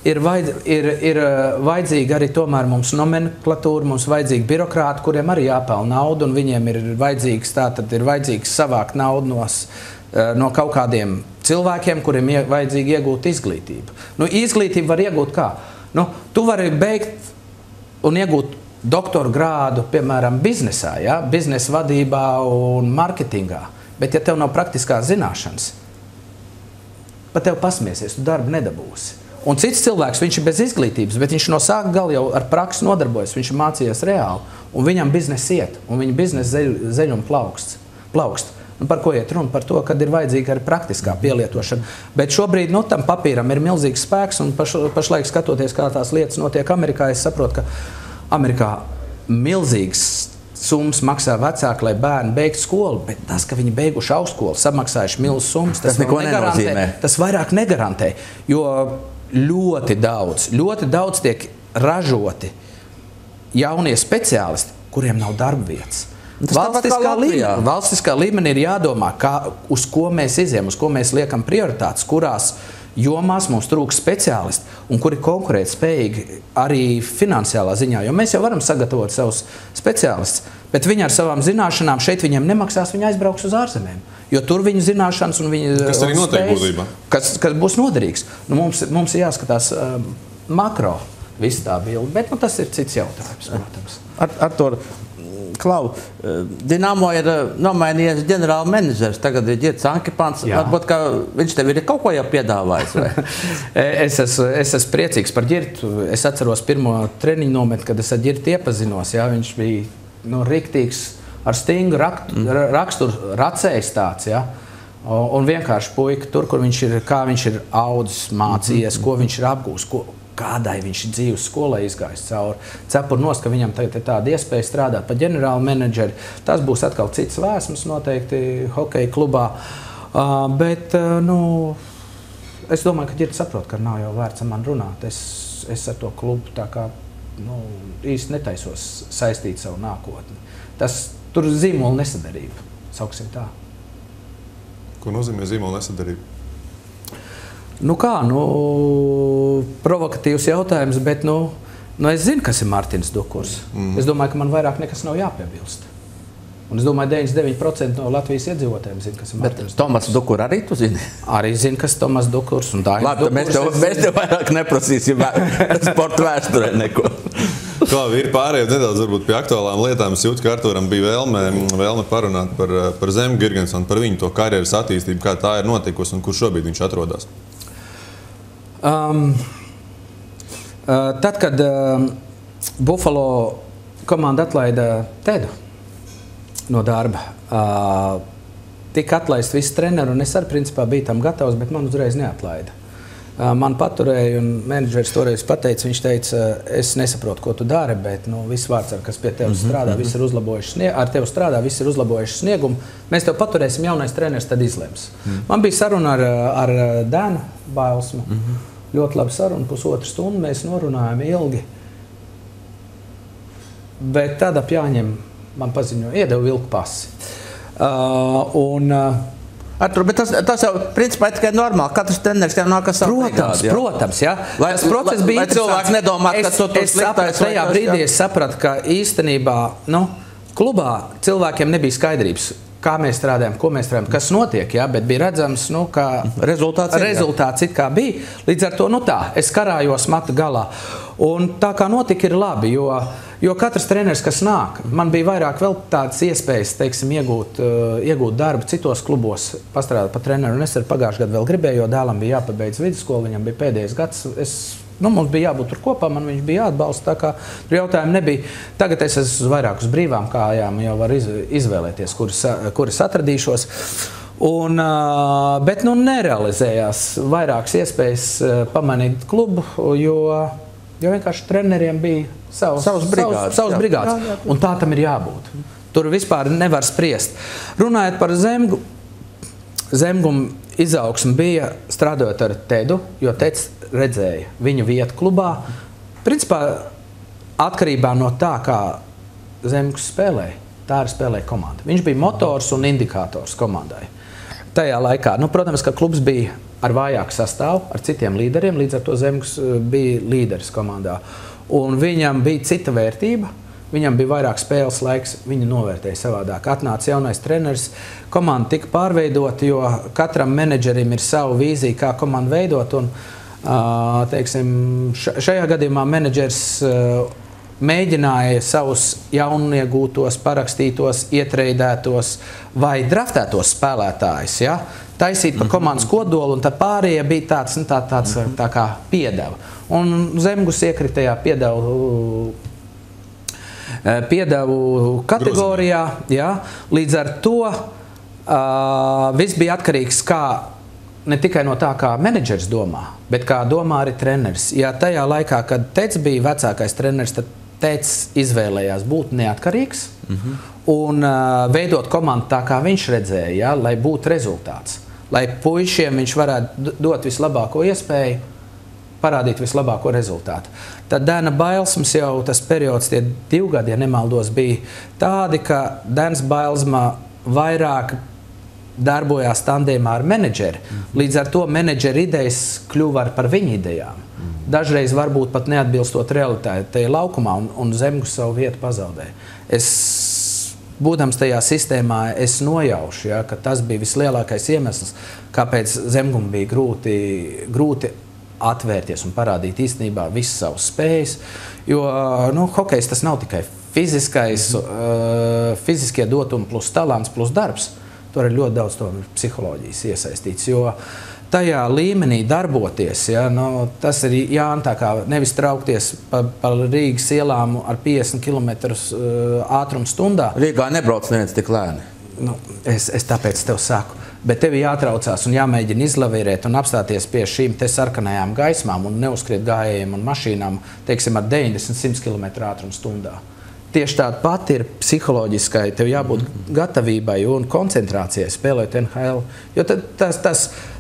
ir vajadzīga arī tomēr mums nomenklatūra, mums vajadzīgi birokrāti, kuriem arī jāpelna naudu, un viņiem ir vajadzīgs savākt naudu no kaut kādiem cilvēkiem, kuriem vajadzīgi iegūt izglītību. Izglītību var iegūt kā? Tu vari beigt un iegūt doktora grādu, piemēram, biznesā, ja? Biznesa vadībā un marketingā. Bet ja tev nav praktiskās zināšanas, pat tev pasmiesies, tu darbu nedabūsi. Un cits cilvēks, viņš ir bez izglītības, bet viņš no sāka gala jau ar praksi nodarbojas, viņš ir mācījies reāli, un viņam biznesa iet, un viņa biznesa zeļuma plaukst. Par ko iet runa? Par to, kad ir vajadzīga arī praktiskā pielietošana. Bet šobrīd tam papīram ir milzīgs spēks, un pašlaik skatoties, kā tās lietas notiek Amerikā, es saprotu, ka Amerikā milzīgs summas maksā vecāki, lai bērni beigtu skolu, bet tas, ka viņi beiguši augstskolu, samaksājuši milzīgas summas, tas neko nenozīmē. Tas vairāk negarantē, jo ļoti daudz tiek ražoti jaunie speciālisti, kuriem nav darba vietas. Valstiskā līmenī ir jādomā, uz ko mēs izējam, uz ko mēs liekam prioritātes, kurās jomās mums trūks speciālisti un kuri konkurēt spējīgi arī finansiālā ziņā. Jo mēs jau varam sagatavot savus speciālistus, bet viņi ar savām zināšanām šeit viņiem nemaksās, viņi aizbrauks uz ārzemēm. Jo tur viņu zināšanas un viņu kas arī notiek būtībā. Kas būs noderīgs. Mums ir jāskatās makro visu tā bildi, bet tas ir cits jautājums, protams. Artur, Klau, Dinamo ir nomainījies ģenerāla menedžers, tagad ir Ģirds Ankipāns. Varbūt, ka viņš tev ir kaut ko jau piedāvājis, vai? Es esmu priecīgs par Ģirdu. Es atceros pirmo treniņu nometni, kad es ar Ģirdu iepazinos. Jā, viņš bija riktīgs ar stingru raksturu racējs tāds, jā. Un vienkārši puika tur, kur kā viņš ir audzis, mācījies, ko viņš ir apgūs, kādai viņš ir dzīves skolai izgājis cauri. Cepur nost, ka viņam tagad ir tāda iespēja strādāt par ģenerālu menedžeri. Tas būs atkal cits vēsmas noteikti hokeja klubā. Bet, es domāju, ka Ģirds saprot, ka nav jau vērts ar man runāt. Es ar to klubu tā kā īsti netaisos saistīt savu nākotni. Tur ir zīmola nesadarība, sauksim tā. Ko nozīmē zīmola nesadarība? Provokatīvs jautājums, bet es zinu, kas ir Mārtiņš Dukurs. Es domāju, ka man vairāk nekas nav jāpiebilst. Un es domāju, 99% no Latvijas iedzīvotājiem zina, kas ir Mārtiņš Dukurs. Tomas Dukur arī tu zini? Arī zinu, kas ir Tomas Dukurs. Labi, mēs tev vairāk neprasīsim sporta vēsturē neko. Kā ir pārējot nedaudz varbūt pie aktuālām lietām, es jūtu, ka Arturam bija vēlme parunāt par Zemu Girgensonu, par viņu to karjeras attīstību, kā tā ir notikusi un kur šobrīd viņš atrodas. Tad, kad Buffalo komanda atlaida Tedu no darba, tika atlaist visi treneri, un es arī principā biju tam gatavs, bet man uzreiz neatlaida. Man paturēja, un menedžeris toreiz pateica, viņš teica, es nesaprotu, ko tu dari, bet viss vārds, kas pie tevis strādā, visi ir uzlabojuši sniegumu. Mēs tev paturēsim, jaunais treneris tad izlems. Man bija saruna ar Dēnu Bailsmu. Ļoti labi saruna, 1,5 stundu mēs norunājām ilgi. Bet tad ap jāņem, man paziņoja, iedevu vilku pasi. Artur, bet tas jau principā ir tikai normāli. Katrs treneris jau nāk ar savu brigādi. Protams, jā. Tas process bija interesants. Cilvēki nedomā, ka tu sliktais vai tajā brīdī es sapratu, ka īstenībā klubā cilvēkiem nebija skaidrības, kā mēs strādājam, ko mēs strādājam, kas notiek, jā, bet bija redzams, ka rezultāts it kā bija. Līdz ar to, es karājos matu galā. Un tā kā notika ir labi, jo katrs treneris, kas nāk, man bija vairāk vēl tādas iespējas, teiksim, iegūt darbu citos klubos, pastrādāt par treneru. Un es ar pagājušajā gadu vēl gribēju, jo dēlam bija jāpabeidz vidusskolu, viņam bija pēdējais gads. Mums bija jābūt tur kopā, man viņš bija jāatbalsta, tā kā tur jautājumi nebija. Tagad es esmu vairāk uz brīvām kājām, jau var izvēlēties, kuras atradīšos. Bet nerealizējās vairākas iespējas pamanīt klubu, jo vienkārši treneriem bija savas brigādes. Un tā tam ir jābūt. Tur vispār nevar spriest. Runājot par Zemgumu izaugsmu bija strādājot ar Tedu, jo Teds redzēja viņa vietu klubā. Principā atkarībā no tā, kā Zemgus spēlēja, tā arī spēlēja komanda. Viņš bija motors un indikators komandai. Tajā laikā, protams, ka klubs bija ar vājāku sastāvu, ar citiem līderiem, līdz ar to Zemgus bija līderis komandā. Un viņam bija cita vērtība, viņam bija vairāk spēles laiks, viņu novērtēja savādāk. Atnāca jaunais treneris, komanda tika pārveidota, jo katram menedžerim ir savu vīziju, kā komandu veidot. Un, šajā gadījumā menedžers mēģināja savus jauniegūtos, parakstītos, ietreidētos vai draftētos spēlētājus, taisīt par komandas kodolu, un tad pārējie bija tāds tā kā piedeva. Un Zemgus iekritējā piedevu kategorijā, līdz ar to viss bija atkarīgs ne tikai no tā, kā menedžers domā, bet kā domā arī treneris. Ja tajā laikā, kad Teds bija vecākais treneris, tad Teds izvēlējās būt neatkarīgs un veidot komandu tā, kā viņš redzēja, lai būtu rezultāts. Lai puišiem viņš varētu dot vislabāko iespēju, parādīt vislabāko rezultātu. Tad Dēna Bailsmas jau tas periods, tie 2 gadi, ja nemaldos, bija tādi, ka Dēns Bailsma vairāk darbojās tandēmā ar menedžeri. Līdz ar to menedžeri idejas kļuva par viņu idejām. Dažreiz varbūt pat neatbilstot realitātei laukumā, un Zemgus savu vietu pazaudēja. Būdams tajā sistēmā, es nojaušu, ka tas bija vislielākais iemesls, kāpēc Zemgum bija grūti atvērties un parādīt īstenībā visas savas spējas. Jo hokejs tas nav tikai fiziskie dotumi plus talants plus darbs. Tur ir ļoti daudz psiholoģijas iesaistīts, jo tajā līmenī darboties, tas ir tā kā nevis traukties pa Rīgas ielām ar 50 km ātrumu stundā. Rīgā nebrauc neviens tik lēni. Es tāpēc tev saku. Bet tev jātraucās un jāmēģina izlavierēt un apstāties pie šīm te sarkanajām gaismām un neuzskriet gājējiem un mašīnām, teiksim, ar 90-100 km ātrumu stundā. Tieši tāda pati ir psiholoģiskai, tev jābūt gatavībai un koncentrācijai spēlēt NHL, jo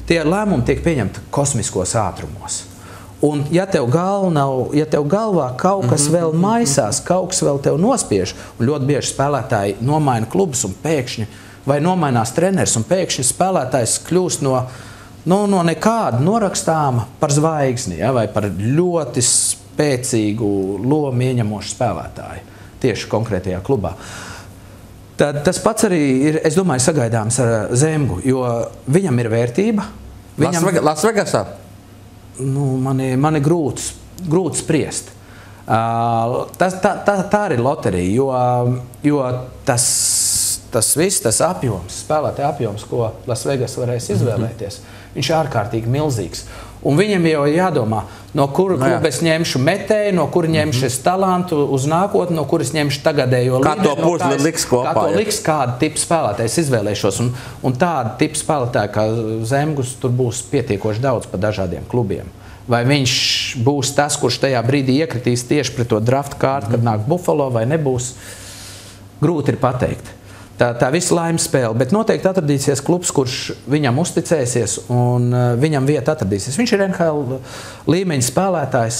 tie lēmumi tiek pieņemti kosmiskos ātrumos. Un ja tev galvā kaut kas vēl maisās, kaut kas vēl tev nospiež, un ļoti bieži spēlētāji nomaina klubus un pēkšņi, vai nomainās treneris un pēkšņi spēlētājs kļūst no nekāda norakstāma par zvaigzni, vai par ļoti spēcīgu lomu ieņemošu spēlētāju tieši konkrētajā klubā. Tad tas pats arī ir, es domāju, sagaidāms ar Zemgu, jo viņam ir vērtība. Las Vegasā? Man ir grūti spriest. Tā ir loterija, jo tas viss, tas apjoms, spēlētāja apjoms, ko Las Vegas varēs izvēlēties, viņš ir ārkārtīgi milzīgs. Un viņam jau ir jādomā, no kura kluba es ņemšu metēju, no kura ņemšu es talantu uz nākotni, no kuras ņemšu tagadējo līderi. Kā to pursli liks kopā? Kā to liks, kādu tipu spēlētājs izvēlēšos. Un tādu tipu spēlētāju kā Zemgus tur būs pietiekoši daudz pa dažādiem klubiem. Vai viņš būs tas, kurš tajā brīdī iekritīs tieši pret to draft kārtu, kad nāk Buffalo, vai nebūs, grūti ir pateikt. Tā visa laimes spēle, bet noteikti atradīsies klubs, kurš viņam uzticēsies un viņam vieta atradīsies. Viņš ir NHL līmeņa spēlētājs.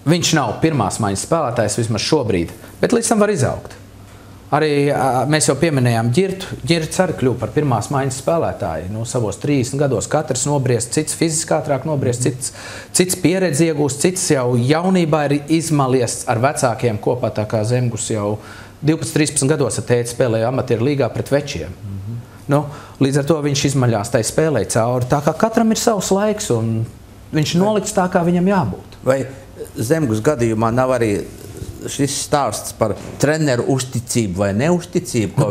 Viņš nav pirmās maiņas spēlētājs vismaz šobrīd, bet līdz tam var izaugt. Arī mēs jau pieminējām Ģirtu. Ģirts arī kļuva par pirmās maiņas spēlētāju. Savos 30 gados katrs nobriest, cits fiziski ātrāk nobriest, cits pieredzi iegūst, cits jau jaunībā ir izmalies ar vecākiem kopā, tā kā Zemgus jau 12-13 gados ar tēti spēlēja amatieru līgā pret večiem. Nu, līdz ar to viņš izmaļās tai spēlē cauri. Tā kā katram ir savs laiks, un viņš noliks tā, kā viņam jābūt. Vai Zemgus gadījumā nav arī šis stāsts par treneru uzticību vai neuzticību?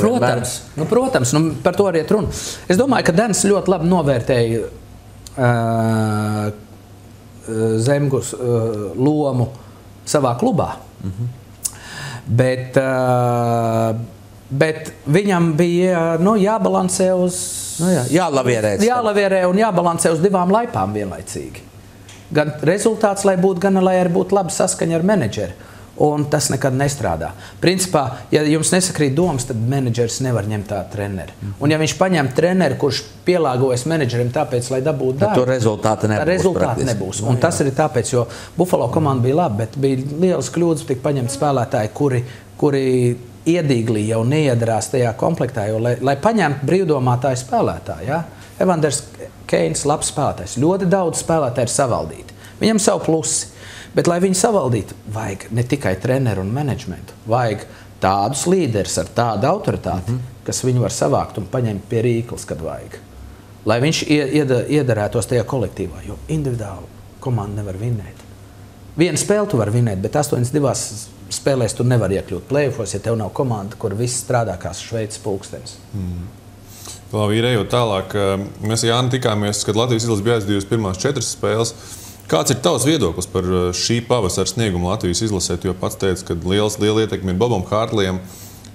Protams, par to arī ir runa. Es domāju, ka Dens ļoti labi novērtēja Zemgus lomu savā klubā. Bet viņam bija jābalansē uz... jālavierē un jābalansē uz divām laipām vienlaicīgi. Gan rezultāts, lai būtu, gan lai arī būtu laba saskaņa ar menedžeri. Un tas nekad nestrādā. Principā, ja jums nesakrīt domas, tad menedžeris nevar ņemt tādu treneri. Un ja viņš paņem treneri, kurš pielāgojas menedžerim tāpēc, lai dabūtu darbu, to rezultāti nebūs. Un tas arī tāpēc, jo Buffalo komanda bija laba, bet bija lielas kļūdas, tika paņemt spēlētāji, kuri iedīglī jau neiedarās tajā komplektā, jo, lai paņemtu brīvdomātāju spēlētāju. Ja? Evanders Keins, labs spēlētājs. Ļoti daudz spēlētāji ir savaldīti. Viņam savu plusi. Bet, lai viņi savaldītu, vajag ne tikai treneru un menedžmentu, vajag tādus līderus ar tādu autoritāti, kas viņu var savākt un paņemt pie rīkles, kad vajag. Lai viņš iedarētos tajā kolektīvā, jo individuāli komanda nevar vinēt. Vienu spēli tu var vinēt, bet 82 spēlēs tu nevar iekļūt play-offos, ja tev nav komanda, kur viss strādā kā Šveices pulkstenis. Labi, ejot tālāk, mēs Jāni tikāmies, kad Latvijas izlase bija aizdījusi pirmās 4 spēles. Kāds ir tavs viedoklis par šī pavasara sniegumu Latvijas izlasē? Tu jau pats teici, ka liela ietekme ir Bobam Hārtlijam.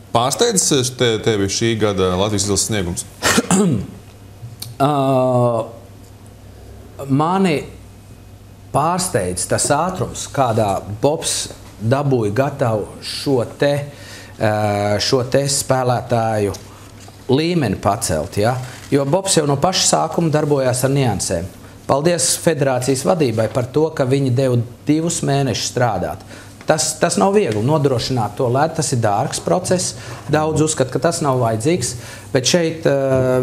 Pārsteidzis tevi šī gada Latvijas izlases sniegums? Mani pārsteidz tas ātrums, kādā Bobs dabūja gatavu šo te spēlētāju līmeni pacelt. Ja? Jo Bobs jau no paša sākuma darbojās ar niansēm. Paldies federācijas vadībai par to, ka viņi deva 2 mēnešus strādāt. Tas nav viegli nodrošināt to lētu, tas ir dārgs process. Daudz uzskata, ka tas nav vajadzīgs, bet šeit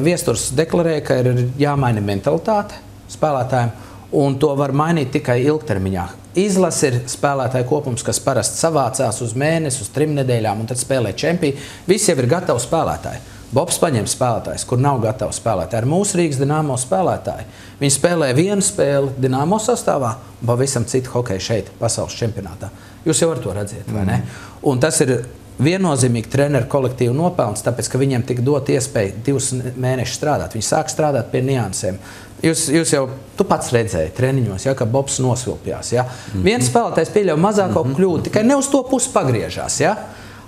Viesturs deklarēja, ka ir jāmaina mentalitāte spēlētājiem, un to var mainīt tikai ilgtermiņā. Izlase ir spēlētāju kopums, kas parasti savācās uz mēnesi, uz 3 nedēļām, un tad spēlē čempiju. Visi jau ir gatavi spēlētāji. Bobs paņem spēlētājs, kur nav gatavi spēlētāji. Ar mūsu Rīgas Dinamo spēlētāji. Viņi spēlē vienu spēli Dinamo sastāvā un pavisam citu hokeju šeit, pasaules čempionātā. Jūs jau ar to redziet, vai ne? Un tas ir viennozīmīgi treneru kolektīvu nopelns, tāpēc, ka viņiem tika dot iespēju 2 mēnešus strādāt. Viņi sāk strādāt pie niansēm. Jūs jau, tu pats redzēji treniņos, ja, ka Bobs nosvilpjās. Ja? Viens spēlētājs pieļauj mazāko kļūdu, tikai ne uz to pusi pagriežās. Ja?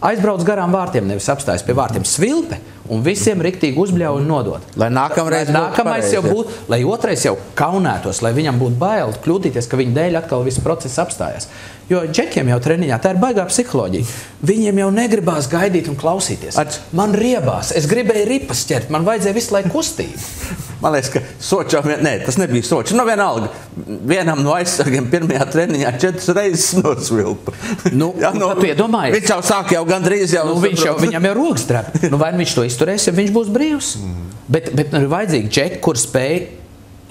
Aizbrauc garām vārtiem, nevis apstājas pie vārtiem svilpe un visiem riktīgi uzbļauj un nodot. Lai nākamais jau būtu, lai otrais jau kaunētos, lai viņam būtu baili kļūdīties, ka viņa dēļ atkal viss process apstājas. Jo džekiem jau treniņā, tā ir baigā psiholoģija. Viņiem jau negribās gaidīt un klausīties. Man riebās, es gribēju ripas ķert, man vajadzēja visu laiku kustību. Man liekas, ka Sočam, tas nebija Sočs. Nu, vienalga, vienam no aizsargiem pirmajā treniņā 4 reizes nosvilpa. Viņš jau sāk jau gandrīz jau... Viņam jau rokas drēb. Vai viņš to izturēs, ja viņš būs brīvs? Bet ir vajadzīgi džeki, kur spēj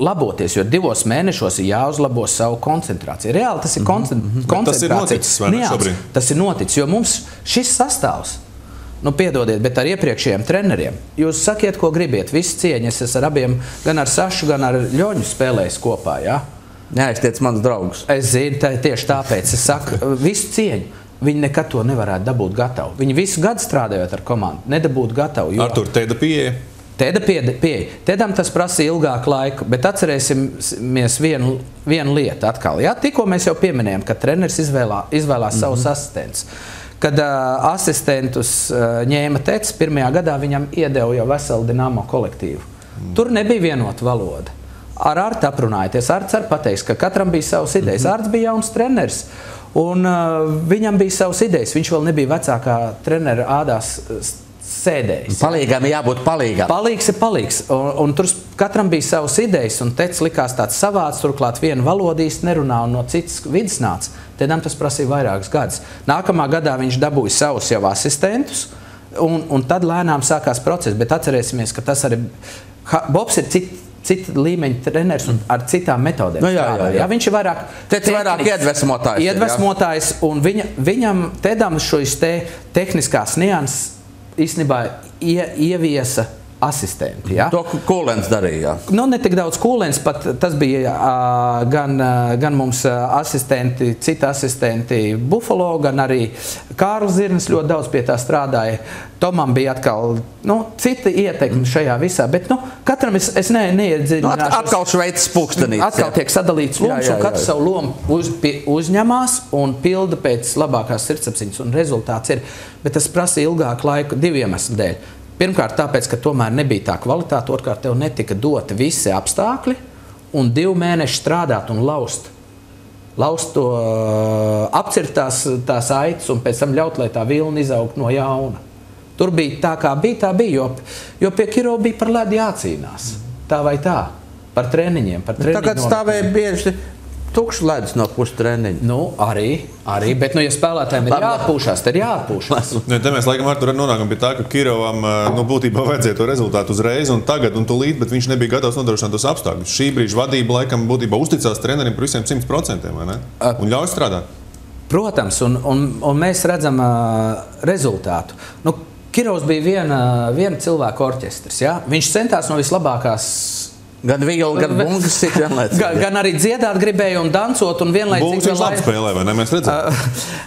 laboties, jo 2 mēnešos ir jāuzlabo savu koncentrāciju. Reāli tas ir koncentrācija. Tas ir noticis, vai ne šobrīd? Tas ir noticis, jo mums šis sastāvs, piedodiet, bet ar iepriekšējiem treneriem, jūs sakiet, ko gribiet, visi cieņas, es ar abiem, gan ar Sašu, gan ar Ļoņu spēlējis kopā, ja? Neaiztiec mans draugus. Es zinu, tieši tāpēc, es saku, visu cieņu. Viņi nekad to nevarētu dabūt gatavu. Viņi visu gadu strādājot ar komandu, nedabūtu gatavu. Artur, Teda pieeja? Teda pieeja. Tedam tas prasa ilgāku laiku, bet atcerēsimies vienu lietu atkal. Ja? Tikko mēs jau pieminējām, ka treneris izvēlās savus asistentus. Kad asistentus ņēma Tets, pirmajā gadā viņam iedeva jau veselu Dinamo kolektīvu. Tur nebija vienota valoda. Ar Artu aprunājieties. Arts arī pateiks, ka katram bija savas idejas. Arts bija jauns treneris. Un viņam bija savas idejas. Viņš vēl nebija vecākā trenera ādās sēdējis. Palīgām ir jābūt palīgām. Palīgs ir palīgs. Un tur katram bija savas idejas. Un Tets likās tāds savāds, turklāt vienu valodu īsti nerunā un no citas vidas nāca. Tedam tas prasīja vairākus gadus. Nākamā gadā viņš dabūja savus jau asistentus. Un tad lēnām sākās process. Bet atcerēsimies, ka tas arī... Bobs ir cita līmeņa treneris un ar citām metodēm. Jā. Viņš ir vairāk iedvesmotājs, un viņam Tedam šīs tehniskās nianses īstenībā ieviesa asistenti. Ja? To Kūlens darīja. Nu, ne tik daudz Kūlens, pat tas bija gan mums citi asistenti Buffalo, gan arī Kārlis Zirnis ļoti daudz pie tā strādāja. Tomam bija atkal cita ietekme šajā visā, bet katram es neiedziļināšos. Atkal Šveices pulkstenītes. Atkal tiek sadalīts lomas, un katrs savu lomu uzņemās un pilda pēc labākās sirdsapziņas, un rezultāts ir. Bet tas prasa ilgāku laiku 2 iemeslu dēļ. Pirmkārt, tāpēc, ka tomēr nebija tā kvalitāte, otrkārt, tev netika doti visi apstākļi, un 2 mēneši strādāt un laust to, apcirt tās aitas, un pēc tam ļaut, lai tā vilna izaug no jauna. Tur bija tā, kā bija, jo pie Kiro bija par ledu jācīnās. Tā vai tā, par treniņiem, par treniņiem. Tagad stāvēja bieži tukšs ledus no puses treniņa. Arī, bet, ja spēlētājiem ir jāatpūšās, tad ir jāatpūšās. Te mēs laikam ar nonākam pie tā, ka Kirovam būtībā vajadzēja to rezultātu uzreiz un tagad un tūlīt, bet viņš nebija gatavs nodrošināt tos apstākļus. Šī brīža vadība laikam būtībā uzticās trenerim par visiem 100%, vai ne? Un ļauj strādāt. Protams, un mēs redzam rezultātu. Kirovs bija viena cilvēka orķestris. Ja? Viņš centās no vislabākās. Gan viola, gan bungas sit vienlaicīgi. Gan arī dziedāt gribēja un dancot un vienlaicīgi. Bungas viņš labi spēlē, vai ne? Mēs redzam.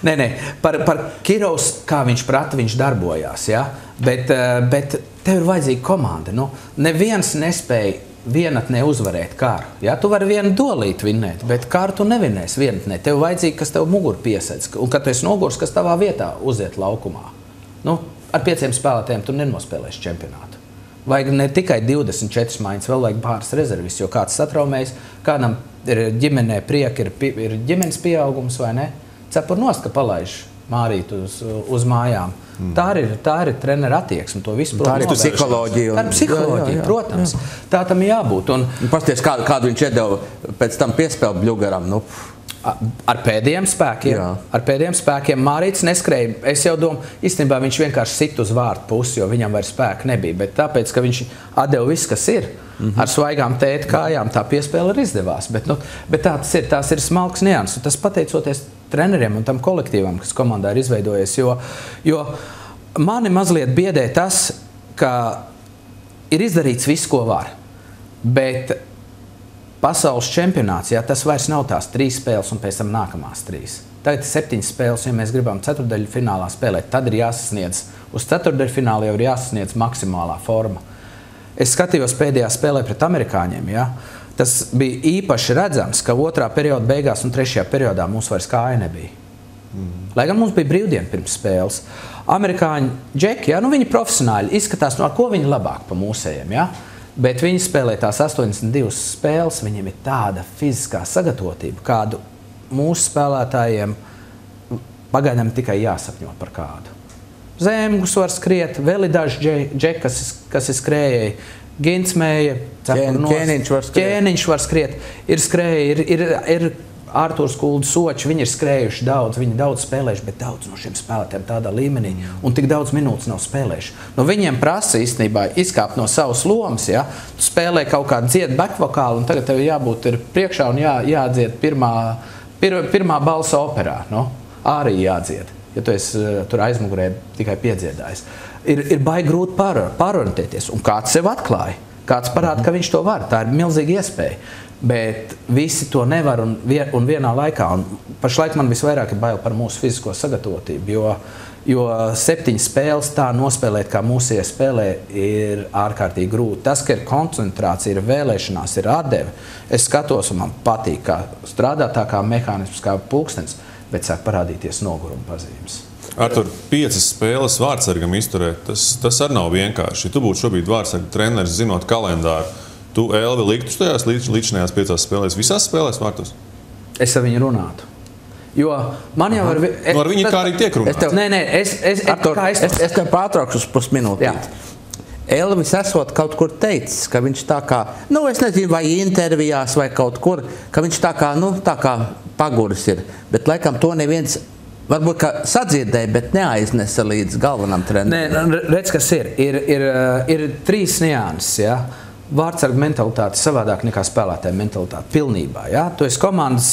Nē. Par Kirovs, kā viņš prata, viņš darbojās. Ja? Bet tev ir vajadzīga komanda. Neviens nespēja vienatnē uzvarēt karu. Ja? Tu vari vienu dolīt vinnēt, bet karu tu nevinēsi vienatnē. Tev vajadzīga, kas tev muguru piesedz. Un kad tu esi nogurs, kas tavā vietā uziet laukumā. Ar 5 spēlētājiem tu nenospēlēsi čempionātu. Vajag ne tikai 24 maiņas, vēl vajag pāris rezervis, jo kāds satraumējis, kādam ir ģimenē prieka, ir ģimenes pieaugums, vai ne? Cepur nost, ka palaiž Mārīt uz mājām. Tā ir trenera attieksme, to visu. Tā ir psiholoģija. Tā ir psiholoģija, protams. Tā tam jābūt. Pasties, kādu viņš iedeva pēc tam piespēlu Bļugaram, Ar pēdējiem spēkiem Mārīts neskrēja. Es jau domāju, īstenībā viņš vienkārši sit uz vārtu pusi, jo viņam vairs spēka nebija. Bet tāpēc, ka viņš atdeva viss, kas ir, ar svaigām tēta kājām, tā piespēle arī izdevās. Bet tās ir smalks nianses. Tas pateicoties treneriem un tam kolektīvam, kas komandā ir izveidojies. Jo mani mazliet biedē tas, ka ir izdarīts viss, ko var. Bet pasaules čempionāts, tas vairs nav tās 3 spēles un pēc tam nākamās 3. Tagad ir 7 spēles, ja mēs gribam ceturtdaļu finālā spēlēt, tad ir jāsasniedz. Uz ceturtdaļu fināla jau ir jāsasniedz maksimālā forma. Es skatījos pēdējā spēlē pret amerikāņiem. Ja? Tas bija īpaši redzams, ka 2. perioda beigās un 3. periodā mums vairs kāja nebija. Lai gan mums bija brīvdiena pirms spēles. Amerikāņi džeki, viņi profesionāļi, izskatās, ar ko viņi labāk pa mūsējiem. Ja? Bet viņi spēlē tās 82 spēles, viņiem ir tāda fiziskā sagatavotība, kādu mūsu spēlētājiem pagaidām tikai jāsapņot par kādu. Zemgus var skriet, vēl ir daži džeki, kas ir skrējēji. Ginsmēja, Ķēniņš var skriet, ir skrēji, ir Artūrs Kuldu Soči, viņi ir skrējuši daudz, viņi daudz spēlējuši, bet daudz no šiem spēlētājiem tādā līmenī un tik daudz minūtes nav spēlējuši. Viņiem prasa īstenībā izkāpt no savas lomas, ja? Tu spēlē kaut kādu dziedu backvokālu un tagad tev jābūt ir priekšā un jādzied pirmā balsa operā, arī jādzied, ja tu esi tur aizmugurē tikai piedziedājis. Ir baigi grūti pārorientēties, un kāds sev atklāja, kāds parāda, ka viņš to var, tā ir milzīga iespēja. Bet visi to nevar un vienā laikā. Un pašlaik man visvairāk ir bail par mūsu fizisko sagatavotību, jo 7 spēles tā nospēlēt, kā mūsie spēlē, ir ārkārtīgi grūti. Tas, ka ir koncentrācija, ir vēlēšanās, ir atdeve. Es skatos un man patīk, kā strādā tā kā mehānisms, kā pulkstenis, bet sāk parādīties noguruma pazīmes. Artur, 5 spēles vārdsargam izturēt, tas arī nav vienkārši. Ja tu būtu šobrīd vārdsarga treneris, zinot kalendāru, tu Elvi liktu tajās līdzinājās 5 spēlēs, visās spēlēs vārtos? Es ar viņu runātu. Jo man jau ar viņu kā arī tiek runāt. Es tev pārtraukšu uz pusminūtīt. Elvis esot kaut kur teicis, ka viņš tā kā, es nezinu, vai intervijās vai kaut kur, ka viņš tā kā paguris ir. Bet laikam to neviens, varbūt kā sadzirdēja, bet neaiznesa līdz galvenam trenerim. Redz, kas ir. Ir 3 nianses, ja? vārtsarga mentalitāte savādāk nekā spēlētāja mentalitāte. Pilnībā. Ja? Tu esi komandas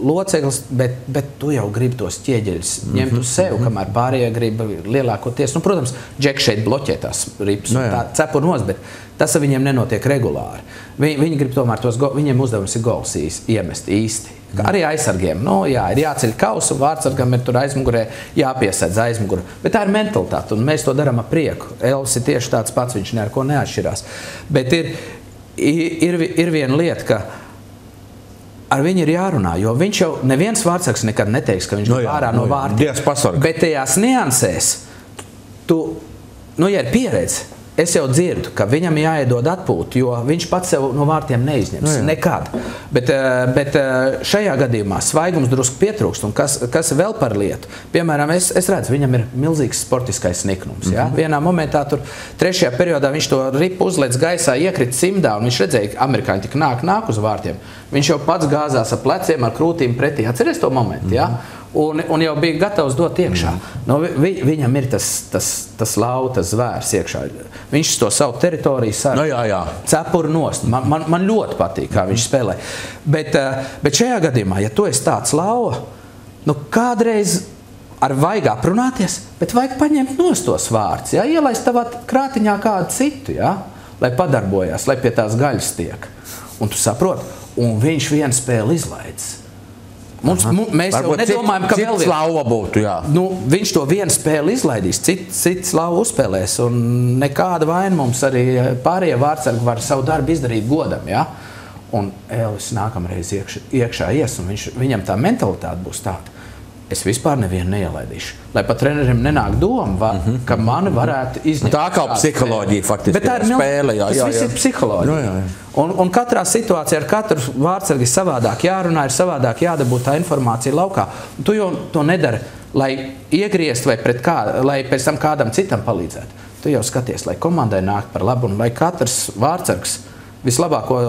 loceklis, bet tu jau gribi tos ķieģeļus ņemt uz sevi, kamēr pārējie grib lielākoties. Nu, protams, Džeks šeit bloķē tās rips un tā cepur nos, bet tas ar viņiem nenotiek regulāri. Viņi grib tomēr viņiem uzdevums ir gols iemest īsti. Arī aizsargiem. Nu, jā, ir jāceļ kausu, vārtsargam ir tur aizmugurē jāpiesedz aizmuguru. Bet tā ir mentalitāte, un mēs to darām ar prieku. Elvis ir tieši tāds pats, viņš ne ar ko neatšķirās. Bet ir viena lieta, ka ar viņu ir jārunā, jo viņš jau neviens vārtsargs nekad neteiks, ka viņš ir ārā no vārtiem. Bet tajās niansēs, ja ir pieredze, es jau dzirdu, ka viņam jāiedod atpūta, jo viņš pats sev no vārtiem neizņems. Nekad. Bet šajā gadījumā svaigums drusku pietrūkst. Un kas vēl par lietu? Piemēram, es redzu, viņam ir milzīgs sportiskais niknums. Ja? Vienā momentā, tur 3. periodā, viņš to ripu uzlēc gaisā, iekrita simdā, un viņš redzēja, ka amerikāņi tik nāk uz vārtiem. Viņš jau pats gāzās ar pleciem, ar krūtīm pretī. Atceries to momentu, ja? Un jau bija gatavs dot iekšā. Viņam ir tas lauta zvērs iekšā. Viņš to savu teritoriju sarg. Cepuru nost. Man ļoti patīk, kā viņš spēlē. Bet šajā gadījumā, ja tu esi tāds lauva, kādreiz ar vajag aprunāties, bet vajag paņemt nost tos vārds. Ja? Ielaist tavā krātiņā kādu citu, ja? Lai padarbojās, lai pie tās gaļas tiek. Un tu saproti, un viņš vienu spēli izlaidz. Mēs jau nedomājam, ka vēl lauva būtu, jā. Viņš to vienu spēli izlaidīs, cits lauva uzspēlēs, un nekāda vaina mums arī pārējie vārtsargi var savu darbu izdarīt godam, ja? Un Elvis nākamreiz iekšā ies, un viņam tā mentalitāte būs tāda. Es vispār nevienu neielaidīšu. Lai pat trenerim nenāk doma, ka mani varētu izņemt. Tā kā psiholoģija faktiski. Bet tā ir spēle, jā. Tas viss ir psiholoģija. Un katrā situācijā ar katru vārtsargi ir savādāk jārunā, ir savādāk jādabūt tā informācija laukā. Un tu jau to nedari, lai iegriezt vai lai pēc tam kādam citam palīdzētu. Tu jau skaties, lai komandai nāk par labu un lai katrs vārtsargs vislabāko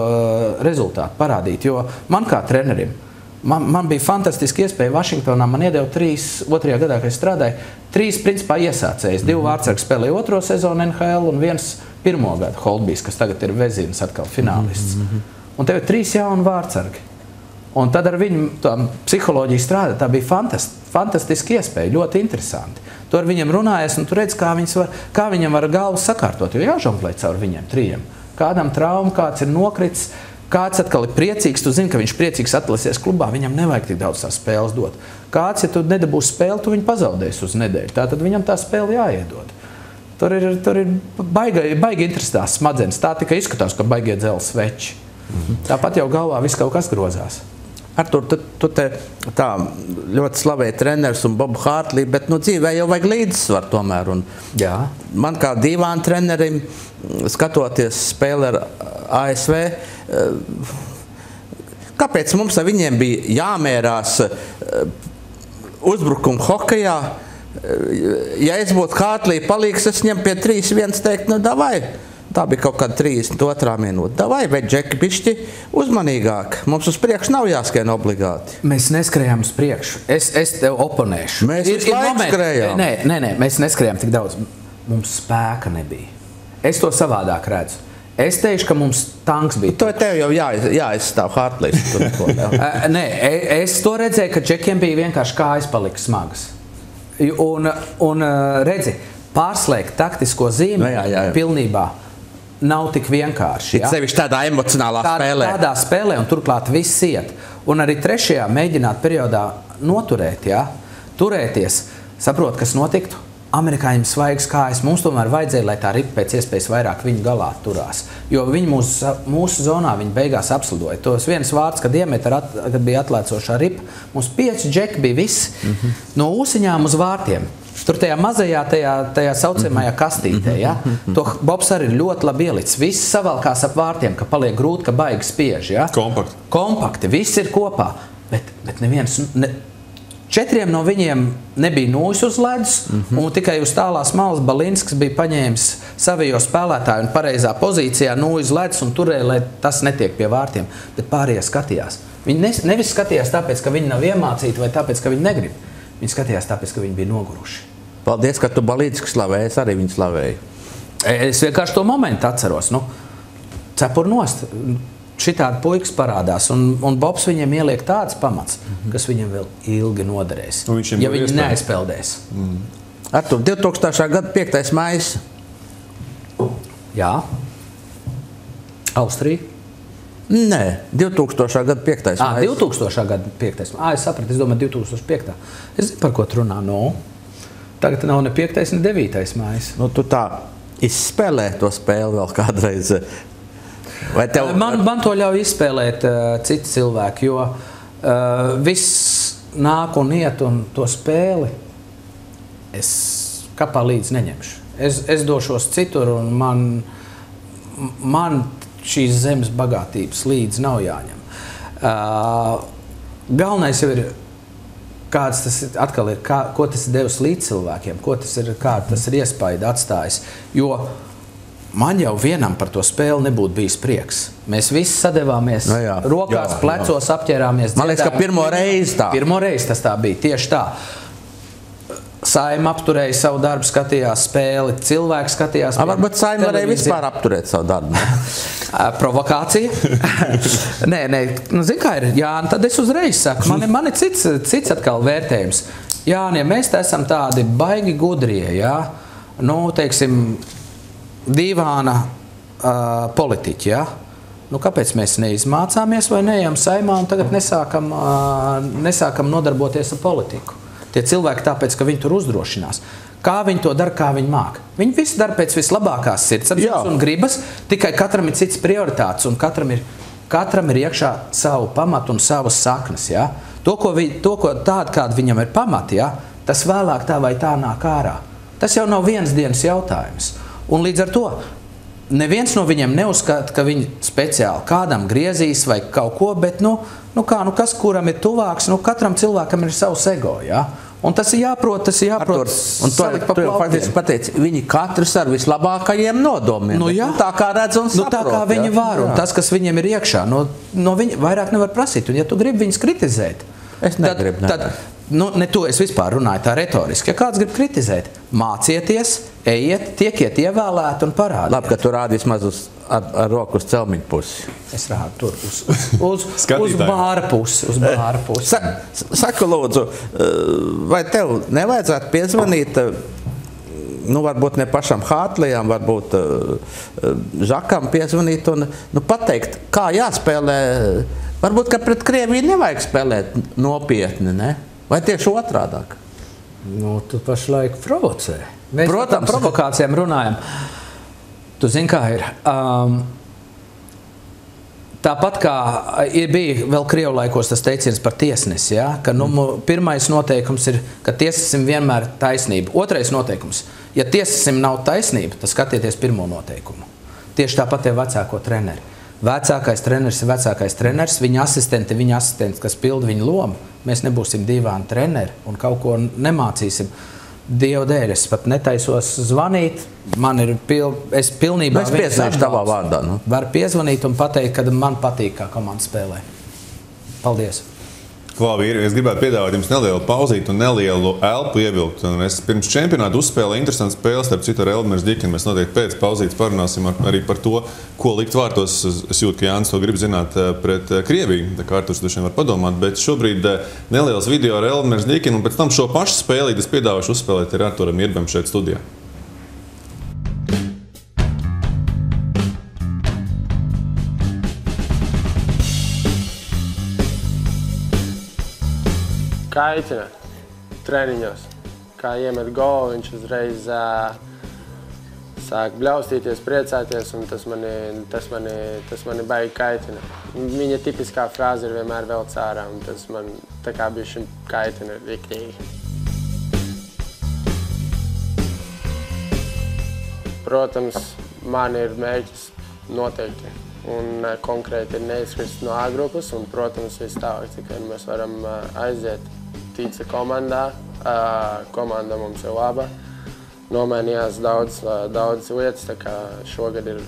rezultātu parādītu. Jo man kā trenerim, man bija fantastiski iespēja Vašingtonā, man iedeva 3, 2. gadā, kad es strādāju, 3 principā iesācējs. 2 vārtsargi spēlēja 2. sezonu NHL un 1 1. gadu Holtbijs, kas tagad ir Vezinas atkal finālists. Un tev ir 3 jauni vārtsargi. Un tad ar viņu tā psiholoģiju strādāt, tā bija fantastiski iespēja, ļoti interesanti. Tu ar viņiem runājies un tu redz, kā viņam var galvu sakārtot, jo jāžonglē caur viņiem 3. Kādam traumu, kāds ir nokrits, kāds atkal ir priecīgs, tu zini, ka viņš priecīgs atlasties klubā, viņam nevajag tik daudz tās spēles dot. Kāds, ja tu nedabūsi spēli, tu viņu pazaudēsi uz nedēļu. Tātad viņam tā spēle jāiedod. Tur ir baigi interesantās smadzenes. Tā tikai izskatās, ka baigie dzelzs veči. Tāpat jau galvā viss kaut kas grozās. Artur, tu te tā ļoti slavēji treneris un Bobu Hārtlī, bet dzīvē jau vajag līdzsvar tomēr. Jā. Man kā divāna trenerim, skatoties spēli ar ASV, kāpēc mums ar viņiem bija jāmērās uzbrukumu hokejā? Ja es būtu Hārtlī palīgs, es ņem pie 3-1 teikt, davai. Tā bija kaut kāda 32. minūte. Davai, bet Džeki bišķi uzmanīgāk. Mums uz priekšu nav jāskrien obligāti. Mēs neskrējām uz priekšu. Es tev oponēšu. Mēs visu laiku skrējām. Nē, mēs neskrējām tik daudz. Mums spēka nebija. Es to savādāk redzu. Es teikšu, ka mums tanks bija. To tev jau jāizstāv Hārtlīs. Nē, es to redzēju, ka Džekiem bija vienkārši kājas palika smagas. Un redzi, pārslēgt taktisko zīmi pilnībā nav tik vienkārši. Ir sevišķi tādā emocionālā spēlē. Tādā spēlē, un turklāt viss iet. Un arī 3. mēģināt periodā noturēt, turēties, saprot, kas notiktu. Amerikāņiem svaigas kājas, mums tomēr vajadzēja, lai tā ripa pēc iespējas vairāk viņu galā turās. Jo viņi mūsu zonā viņi beigās apslidoja. Tos viens vārds, kad kad bija atlēcošā ripa, mums 5 džeki bija visi no ūsiņām uz vārtiem. Tur tajā mazajā, tajā saucamajā kastītē, To Bobs arī ļoti labi ielicis. Viss savalkās ap vārtiem, ka paliek grūti, ka baigi spiež, Kompakti, viss ir kopā. Bet neviens... 4 no viņiem nebija nūjas uz ledus, un tikai uz tālās malas Balinskis bija paņēmis savējo spēlētāju un pareizā pozīcijā nūju uz ledus un turēja, lai tas netiek pie vārtiem. Bet pārējie skatījās. Viņi nevis skatījās tāpēc, ka viņi nav iemācīti vai tāpēc, ka viņi negrib. Viņi skatījās tāpēc, ka viņi bija noguruši. Paldies, ka tu Balīdski slavēji, es arī viņu slavēju. Es vienkārši to momentu atceros. cepur nost. Šitādi puikas parādās, un Bobs viņiem ieliek tāds pamats, kas viņam vēl ilgi noderēs, ja viņi neaizpeldēs. Artur, 2000. gada 5. maijs. Jā. Austrija. Nē, 2000. gada 5. maijs. 2000. gada 5. maijs. Es sapratu, es domāju 2005. Es zinu, par ko tu runā, Tagad nav ne 5. ne 9. maijs. Nu, tu tā izspēlē to spēli vēl kādreiz. Tev... Man to ļauj izspēlēt citi cilvēki, jo viss nāk un iet, un to spēli es kapā līdzi neņemšu. Es došos citur, un man šīs zemes bagātības līdzi nav jāņem. Galvenais jau ir, kāds tas atkal ir, ko tas ir devis līdz cilvēkiem, kāda tas ir iespaidu atstājis. Jo man jau vienam par to spēli nebūtu bijis prieks. Mēs visi sadevāmies rokās, plecos, apķērāmies. Man liekas, ka pirmo reizi tā. Pirmo reizi tas tā bija, tieši tā. Saima apturēja savu darbu, skatījās spēli, cilvēki skatījās. Varbūt Saima varēja vispār apturēt savu darbu. Provokācija. Nē, zin kā ir, Jāni, tad es uzreiz saku, man ir cits atkal vērtējums. Jāni, ja mēs te esam tādi baigi gudrie, teiksim, divāna politiķi, kāpēc mēs neizmācāmies vai neejam Saimā un tagad nesākam nodarboties ar politiku? Tie cilvēki tāpēc, ka viņi tur uzdrošinās. Kā viņi to dara, kā viņi māk? Viņi visi dara pēc vislabākās sirdsapziņas un gribas, tikai katram ir cits prioritāts un katram ir iekšā savu pamatu un savas saknes. To, tādu, kāda viņam ir pamati, tas vēlāk tā vai tā nāk ārā. Tas jau nav vienas dienas jautājums. Un līdz ar to neviens no viņiem neuzskata, ka viņi speciāli kādam griezīs vai kaut ko, bet kas kuram ir tuvāks, katram cilvēkam ir savs ego, Un tas ir jāprot un tu faktiski pateici, viņi katrs ar vislabākajiem nodomiem. Tā kā redz un saprot. Tā kā viņi var, un tas, kas viņiem ir iekšā, no viņi vairāk nevar prasīt. Un ja tu gribi viņus kritizēt, es negribu. Ne to es vispār runāju tā retoriski. Ja kāds grib kritizēt, mācieties, ejiet, tiekiet ievēlēt un parādiet. Labi, ka tu rādi vismaz ar roku uz celmiņu pusi. Es rādu tur uz bāra pusi. Saka, lūdzu, vai tev nevajadzētu piezvanīt, varbūt ne pašam Hārtlijam, varbūt Žakam piezvanīt un pateikt, kā jāspēlē. Varbūt, ka pret Krieviju nevajag spēlēt nopietni, ne? Vai tieši otrādāk? Tu pašlaik provocē. Mēs par provokācijām runājam. Tu zini, kā ir. Tāpat kā bija vēl Krievu laikos tas teiciens par tiesnesi, ka pirmais noteikums ir, ka tiesasim vienmēr taisnība. Otrais noteikums, ja tiesasim nav taisnība, tad skatieties pirmo noteikumu. Tieši tāpat ir vecāko treneri. Vecākais treneris ir vecākais treneris, viņa asistenti, kas pilda viņa lomu. Mēs nebūsim dīvāni treneri un kaut ko nemācīsim. Dievu dēļ, es pat netaisos zvanīt. Es pilnībā tavā vārdā, varu piezvanīt un pateikt, kad man patīk, kā komanda spēlē. Paldies! Vīri, es gribētu piedāvāt jums nelielu pauzīt un nelielu elpu ievilkt. Un es pirms čempionāta uzspēlēju interesantu spēli starp citu ar Elmers Dikinu. Mēs noteikti pēc pauzītes parunāsim arī par to, ko likt vārtos. Es jūtu, ka Jānis to grib zināt pret Krieviju. Tā kā Arturs droši vien var padomāt. Bet šobrīd neliels video ar Elmers Dikinu. Un pēc tam šo pašu spēlīt es piedāvāšu uzspēlēt ar Arturam Irbem šeit studijā. Kaitina treniņos, kā iemet golu, viņš uzreiz sāk bļaustīties, priecāties, un tas mani baigi kaitina. Viņa tipiskā frāze ir vienmēr velc ārā, un tas man tā kā bišķi kaitina riktīgi. Protams, man ir mērķis noteikti, un konkrēti ir neizkrist no A grupas, un, protams, viss tālāk, tikai mēs varam aiziet. Tica komandā, komanda mums ir laba. Nomainījās daudz lietas, tā kā šogad ir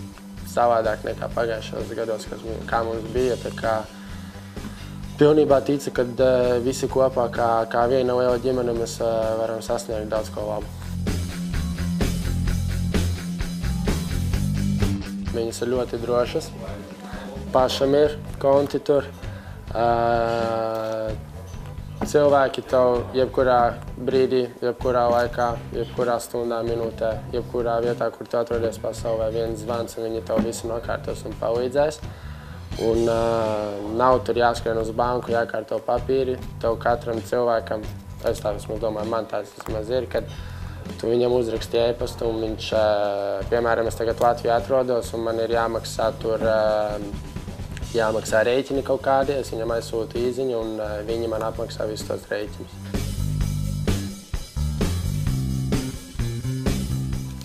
savādāk nekā pagājušajos gados, kā mums bija. Tā kā pilnībā tica, ka visi kopā, kā viena liela ģimene, mēs varam sasniegt daudz ko labu. viņas ir ļoti drošas. Pašam ir konti tur. Cilvēki tev jebkurā brīdī, jebkurā laikā, jebkurā stundā, minūtē, jebkurā vietā, kur tu atrodies pasaulē, viens zvans, un viņi tev visu nokārtos un palīdzēs. Un nav tur jāskrien uz banku, jākārto papīri. Tev katram cilvēkam, es tā vismaz domāju, man tāds vismaz ir, kad tu viņam uzraksti e-pastu, un viņš, piemēram, es tagad Latvijā atrodos, un man ir jāmaksā tur, jāmaksā rēķini kaut kādi, es viņam aizsūtu īziņu, un viņi man apmaksā visus tos rēķinus.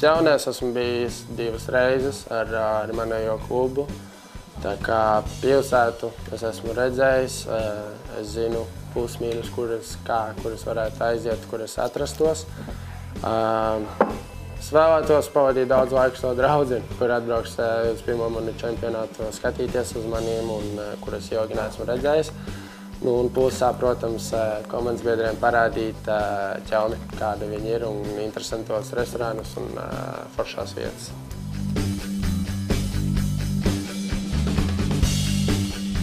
Jaunēs esmu bijis 2 reizes ar manējo klubu. Tā kā pilsētu es esmu redzējis, es zinu pusmīnus, kuras varētu aiziet, kuras atrastos. Es vēlētos pavadīt daudz laiku savu draudzini, kur atbrauks uz pirmo manu čempionātu skatīties uz maniem un kuras ilgi neesmu redzējis. Nu, un pulsā, protams, komandas biedriem parādīt ķelni, kāda viņi ir, un interesantos restorānus un foršās vietas.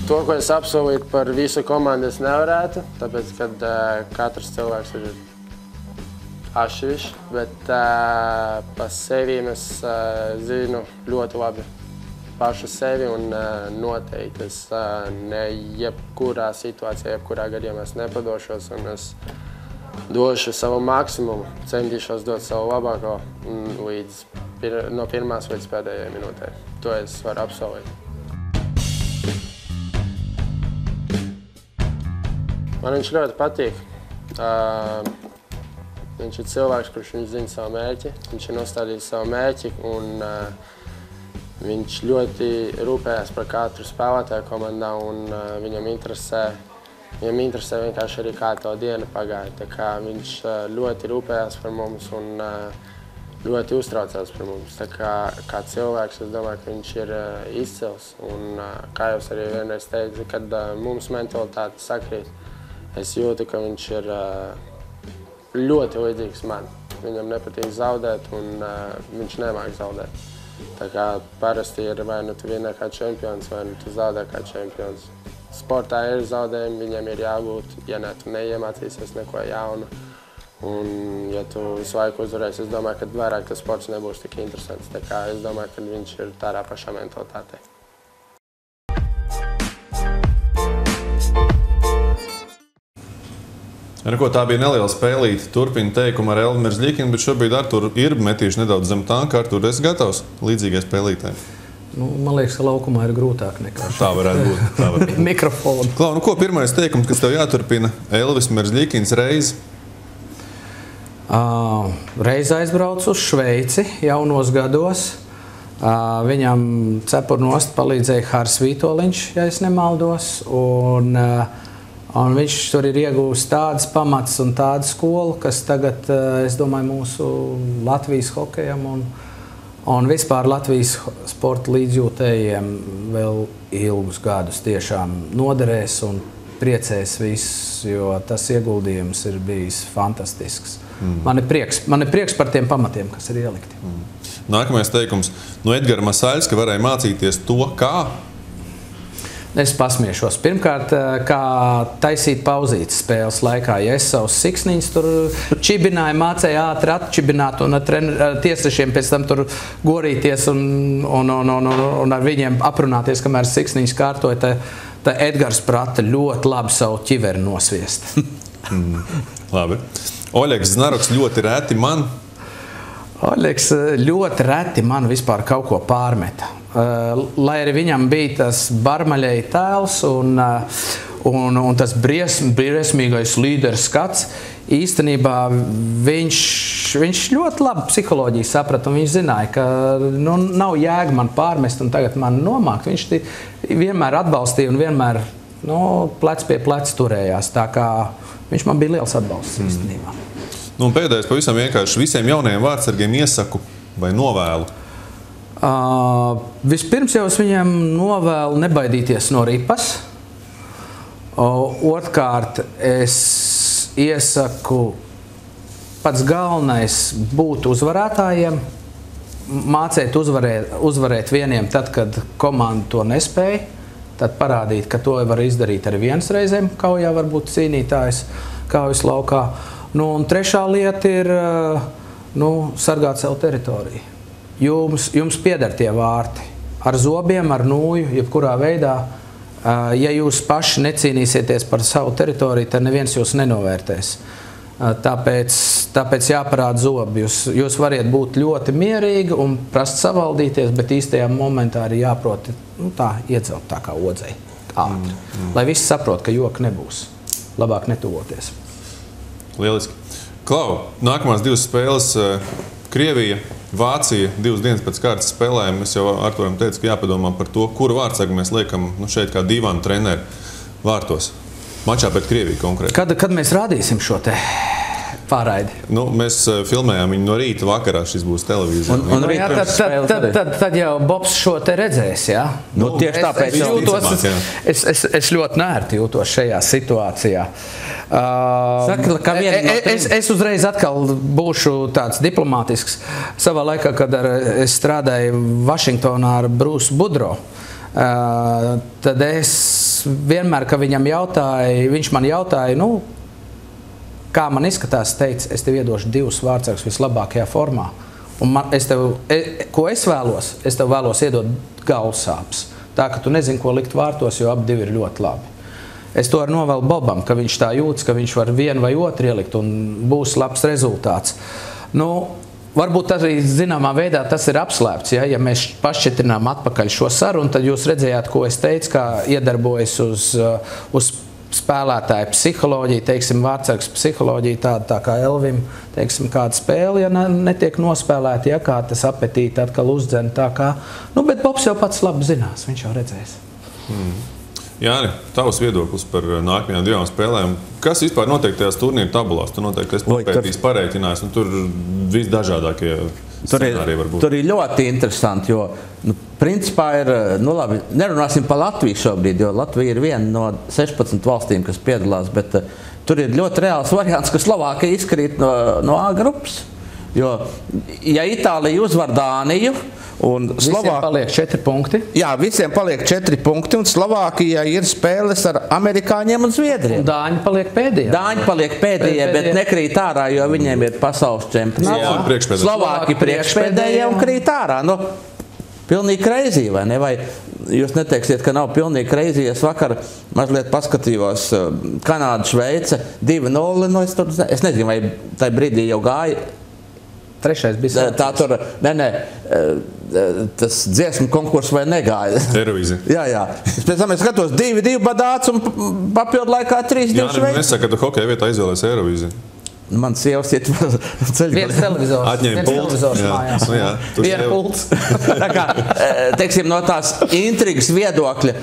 To, ko es apsolītu par visu komandu, es nevarētu, tāpēc, kad katrs cilvēks ir atšķirīgs, bet par sevi es zinu ļoti labi pašu sevi un noteikti es ne jebkurā situācijā, jebkurā gadījumā es nepadošos un es došu savu maksimumu, centīšos dot savu labāko no pirmās līdz pēdējai minūtei. To es varu apsolīt. Man viņš ļoti patīk. Viņš ir cilvēks, kurš zina savu mērķi. Viņš ir nostādījis savu mērķi un viņš ļoti rūpējās par katru spēlētāju komandā un viņam interesē vienkārši arī kā tā diena pagāja. Tā kā viņš ļoti rūpējās par mums un ļoti uztraucās par mums. Tā kā cilvēks, es domāju, ka viņš ir izcils un kā jūs arī vienreiz teicu, kad mums mentalitāte sakrīt. Es jūtu, ka viņš ir ļoti līdzīgs man. Viņam nepatīk zaudēt, un viņš nemāk zaudēt. Tā kā parasti ir vai nu tu vinē kā čempions, vai nu tu zaudē kā čempions. Sportā ir zaudējumi, viņam ir jābūt, ja ne, tu neiemācīsies neko jaunu. Un, ja tu visu laiku uzvarēsi, es domāju, ka vairāk tas sports nebūs tik interesants. Tā kā es domāju, ka viņš ir tādā pašā mentalitātē. Tā bija neliela spēlīte. Turpina teikumu ar Elvu Merzļikinu, bet šobrīd Arturu ir metījuši nedaudz zem tanka. Artur, esi gatavs līdzīgai spēlītē? Nu, man liekas, ka laukumā ir grūtāk nekā tā varētu būt. Mikrofonu. Klau, nu ko pirmais teikums, kas tev jāturpina? Elvis Merzļikins reizi? Reiz aizbraucu uz Šveici jaunos gados. Viņam cepurnost palīdzēja Hārs Vītoliņš, ja es nemaldos. Un viņš tur ir iegūst tādas pamats un tādu skolu, kas tagad, es domāju, mūsu Latvijas hokejam un vispār Latvijas sporta līdzjūtējiem vēl ilgus gadus tiešām noderēs un priecēs visus, jo tas ieguldījums ir bijis fantastisks. Man ir prieks par tiem pamatiem, kas ir ielikti. Nākamais teikums. No Edgara Masaļska varēja mācīties to, kā? Es pasmiešos. Pirmkārt, kā taisīt pauzītes spēles laikā. Ja es savus siksniņus tur čibināju, mācēju ātri atčibināt un ar tiesnešiem pēc tam tur gorīties un ar viņiem aprunāties, kamēr siksniņus kārtoja, tā Edgars prata ļoti labi savu ķiveri nosviest. Labi. Oļegs Znaroks ļoti reti man? Oļegs ļoti reti man vispār kaut ko pārmeta. Lai arī viņam bija tas barmaļēja tēls un tas briesmīgais līderis skats, īstenībā viņš ļoti labi psiholoģiju saprata un viņš zināja, ka nav jēga man pārmest un tagad man nomākt. Viņš vienmēr atbalstīja un vienmēr plec pie pleca turējās. Tā kā viņš man bija liels atbalsts īstenībā. Un pēdējais pavisam vienkārši visiem jaunajiem vārdsargiem iesaku vai novēlu? Vispirms jau es viņiem novēlu nebaidīties no ripas. Otrkārt, es iesaku pats galvenais būt uzvarētājiem. mācīt uzvarēt vieniem tad, kad komanda to nespēja, tad parādīt, ka to var izdarīt ar viens reizēm, kaujā varbūt cīnītājs kaujas laukā. Nu, un trešā lieta ir sargāt savu teritoriju. Jums pieder tie vārti. Ar zobiem, ar nūju, jebkurā veidā. Ja jūs paši necīnīsieties par savu teritoriju, tad neviens jūs nenovērtēs. Tāpēc jāparāda zobi. Jūs variet būt ļoti mierīgi un prast savaldīties, bet īstajā momentā arī jāprot iedzelt tā kā odzei. Ātri. Lai visi saprot, ka joka nebūs. Labāk netuvoties. Lieliski. Klau, nākamās 2 spēles Krievija, Vācija, 2 dienas pēc kārtas spēlēm. Es jau Arturam teicu, ka jāpadomā par to, kuru vārtsargu mēs liekam šeit kā divānu treneru vārtos. Mačā pret Krieviju konkrēti. Kad mēs rādīsim šo te pārraidi? Mēs filmējām viņu no rīta, vakarā šis būs televīzijā. Tad jau Bobs šo te redzēs, jā? Tieši tāpēc es ļoti nērti jūtos šajā situācijā. Es uzreiz atkal būšu tāds diplomātisks. Savā laikā, kad es strādāju Vašingtonā ar Bruce Boudreau, tad es vienmēr, kad viņš man jautāja, kā man izskatās, teica, es tev iedošu 2 vārtsargus vislabākajā formā. Un ko es vēlos? Es tev vēlos iedot galvasāpes. Tā, ka tu nezini, ko likt vārtos, jo abi 2 ir ļoti labi. Es to novēlu Bobam, ka viņš tā jūtas, ka viņš var vienu vai otru ielikt un būs labs rezultāts. Varbūt arī zināmā veidā tas ir apslēpts, ja mēs pašķetrinām atpakaļ šo sarunu, tad jūs redzējāt, ko es teicu, kā iedarbojas uz spēlētāju psiholoģiju, teiksim, vārtsargs psiholoģiju, tā kā Elvim, teiksim, kāda spēle, ja netiek nospēlēta, ja kā tas apetīti atkal uzdzen, tā kā, bet Bobs jau pats labi zinās, viņš jau redzēs. Jāni, tavs viedoklis par nākamajām 2 spēlēm. Kas vispār notiek tajās turnīra tabulās? Tu noteikti esi papētījis, pareiķinājis, un tur visdažādākie scenāriji var būt. Tur ir ļoti interesanti, jo, principā ir, labi, nerunāsim par Latviju šobrīd, jo Latvija ir viena no 16 valstīm, kas piedalās, bet tur ir ļoti reāls variants, ka Slovākija izkrīt no A grupas. Jo, ja Itālija uzvar Dāniju, visiem paliek 4 punkti. Jā, visiem paliek 4 punkti, un Slovākijai ir spēles ar amerikāņiem un zviedriem. Un Dāņi paliek pēdējie. Dāņi paliek pēdējie, bet nekrīt ārā, jo viņiem ir pasaules čempionāts. Slovāki priekšpēdējie un krīt ārā. Pilnīgi crazy, vai ne? Vai jūs neteiksiet, ka nav pilnīgi crazy? Es vakar mazliet paskatījos Kanāda, Šveice 2-0. Es nezinu, vai tajā brīdī jau gāja. Trešais bija tā tur, tas dziesmu konkurss vai negāja. Eirovīzija. Jā. Pēc tam es skatos 2-2 badāts un papildu laikā 3-2 Šveici. Jā, nesaka, ka tu hokeja vietā izvēlēs Eirovīziju. Man sievas iet ceļu. Viens televizors. Atņēma televizors mājās. Viena pults. Tā kā, teiksim, no tās intrigas viedokļa,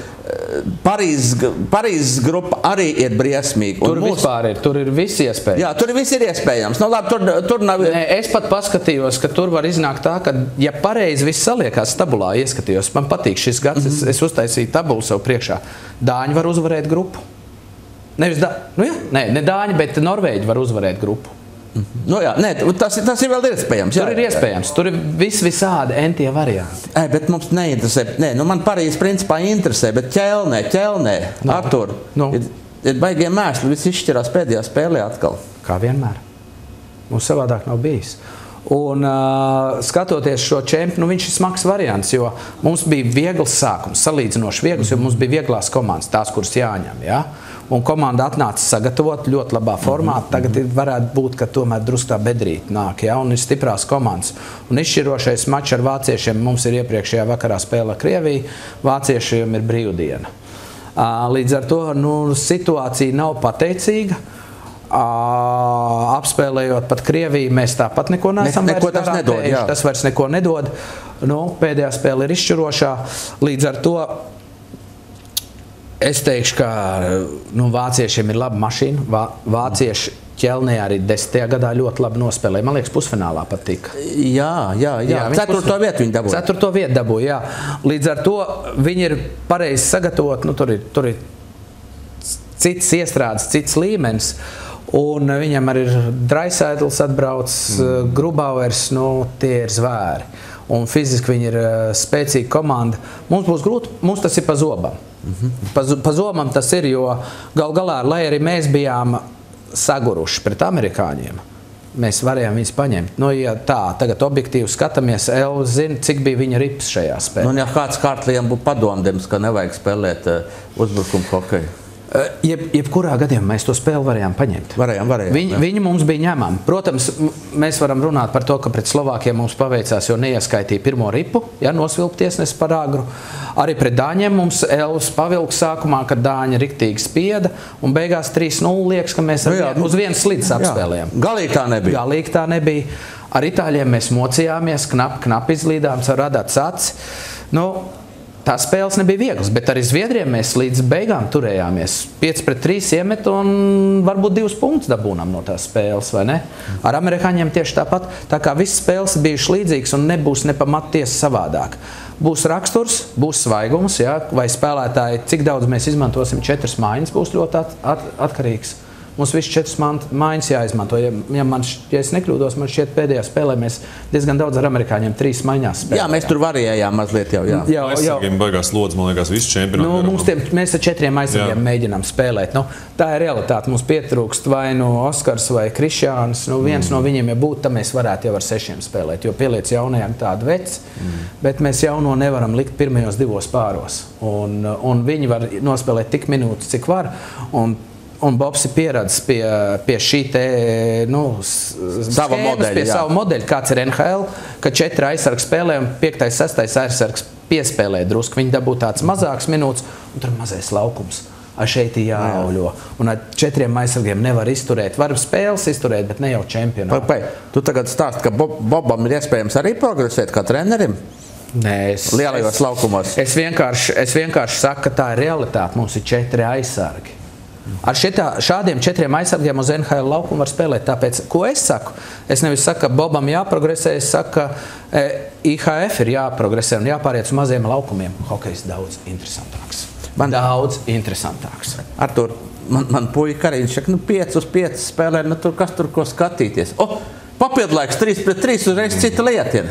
Parīzes grupa arī ir briesmīga. Tur ir viss iespējams. Jā, tur viss ir iespējams. Labi, tur nav... Es pat paskatījos, ka tur var iznākt tā, ka, ja pareizi viss saliekās tabulā, ieskatījos, man patīk šis gads, es uztaisīju tabulu sev priekšā. Dāņi var uzvarēt grupu. Ne Dāņi, bet Norvēģi var uzvarēt grupu. Tas ir vēl iespējams. Tur ir iespējams. Tur ir visādi entie varianti. Bet mums neinteresē. Man Parīzes principā interesē, bet ķelnē, Artur, ir baigie mēsli, viss izšķirās pēdējā spēlē atkal. Kā vienmēr. Mums savādāk nav bijis. Un skatoties šo čempionu, viņš ir smags variants, jo mums bija viegls sākums, salīdzinoši viegls, jo mums bija vieglās komandas, tās, kuras jāņem, ja? Un komanda atnāca sagatavot ļoti labā formā. Tagad varētu būt, ka tomēr drusku tā bedrīt nāk, ja? Un ir stiprās komandas. Un izšķirošais mačs ar vāciešiem mums ir iepriekšējā vakarā spēle Krievija. Vāciešiem ir brīvdiena. Līdz ar to situācija nav pateicīga. Apspēlējot pat Krieviju, mēs tāpat neko neesam garantējuši. Tas vairs neko nedod. Pēdējā spēle ir izšķirošā. Līdz ar to es teikšu, ka vāciešiem ir laba mašīna. Vācieši Ķelnē arī 10. gadā ļoti labi nospēlēja. Man liekas, pusfinālā patika. Jā. 4. vietu viņi dabūja. 4. vietu dabūja, jā. Līdz ar to viņi ir pareizi sagatavot. Tur ir cits iestrādes, cits līmenis. Un viņam arī ir Draisaitls atbrauc, Grubauers, tie ir zvēri. un fiziski viņi ir spēcīga komanda. Mums būs grūti, mums tas ir pa zobam. Pa zobam tas ir, jo galā, lai arī mēs bijām saguruši pret amerikāņiem, mēs varējām viņus paņemt. Nu, ja tā, tagad objektīvi skatāmies, Elvis zina, cik bija viņa rips šajā spēlē. Nu, ja kāds kārtliem būtu padomdems, ka nevajag spēlēt uzbrukumu hokeju. Jebkurā gadījumā mēs to spēli varējām paņemt. Varējām. Viņi mums bija ņemami. Protams, mēs varam runāt par to, ka pret Slovākiem mums paveicās, jo neieskaitīja pirmo ripu, nosvilpa tiesnesi par agru. Arī pret Dāņiem mums Elvis pavilka sākumā, kad Dāņi riktīgi spieda, un beigās 3-0 liekas, ka mēs uz vienas slidas apspēlējām. Galīgi tā nebija. Ar Itāļiem mēs mocījāmies, knapi izlīdām, caur radāts acis. Nu, tā spēles nebija vieglas, bet arī Zviedriem mēs līdz beigām turējāmies. 5-3 iemet un varbūt 2 punktus dabūnām no tās spēles, vai ne? Ar amerikāņiem tieši tāpat. Tā kā visas spēles bijušas līdzīgas un nebūs nepamatiesa savādāk. Būs raksturs, būs svaigums, vai spēlētāji, cik daudz mēs izmantosim 4 mājiņas, būs ļoti atkarīgs. Mums viss 4 mājiņas jāizmanto. Ja es nekļūdos, man šķiet pēdējā spēlē mēs diezgan daudz ar amerikāņiem 3 maiņās spēlējām. Jā, mēs tur varējām mazliet jau. Aizsargiem baigās lodzi, man liekas, visu čempionātu. Mēs ar 4 aizsargiem mēģinām spēlēt. Tā ir realitāte. Mums pietrūkst vai Oskars vai Krišjāns. Viens no viņiem, ja būtu, tad mēs varētu jau ar 6 spēlēt, jo pieliec jaunajām tādu veci, bet mēs jauno nevaram likt pirmajos 2 pāros. Un viņi var nospēlēt tik minūtes, cik var. Un Bobs ir pieradzis pie šī sava modeļa, kāds ir NHL, ka 4 aizsargi spēlē un 5. 6. aizsargs piespēlē drusku. Viņi dabū tāds mazāks minūtes un tur mazais laukums. Šeit ir jāauļo. Un ar 4 aizsargiem nevar izturēt. Var spēles izturēt, bet ne jau čempionātu. Tu tagad stāsti, ka Bobam ir iespējams arī progresēt kā trenerim? Nē, lielajos laukumos. Es vienkārši saku, ka tā ir realitāte. Mums ir 4 aizsargi. Ar šādiem 4 aizsargiem uz NHL laukumu var spēlēt. Tāpēc, ko es saku? Es nevis saku, ka Bobam jāprogresē, es saku, ka IHF ir jāprogresē un jāpāriet uz maziem laukumiem. Hokejs daudz interesantāks. Daudz interesantāks. Artur, man puika arī, viņš saka, 5 uz 5 spēlē, tur kas tur ko skatīties. Papildlaiks 3-3, uzreiz cita lieta.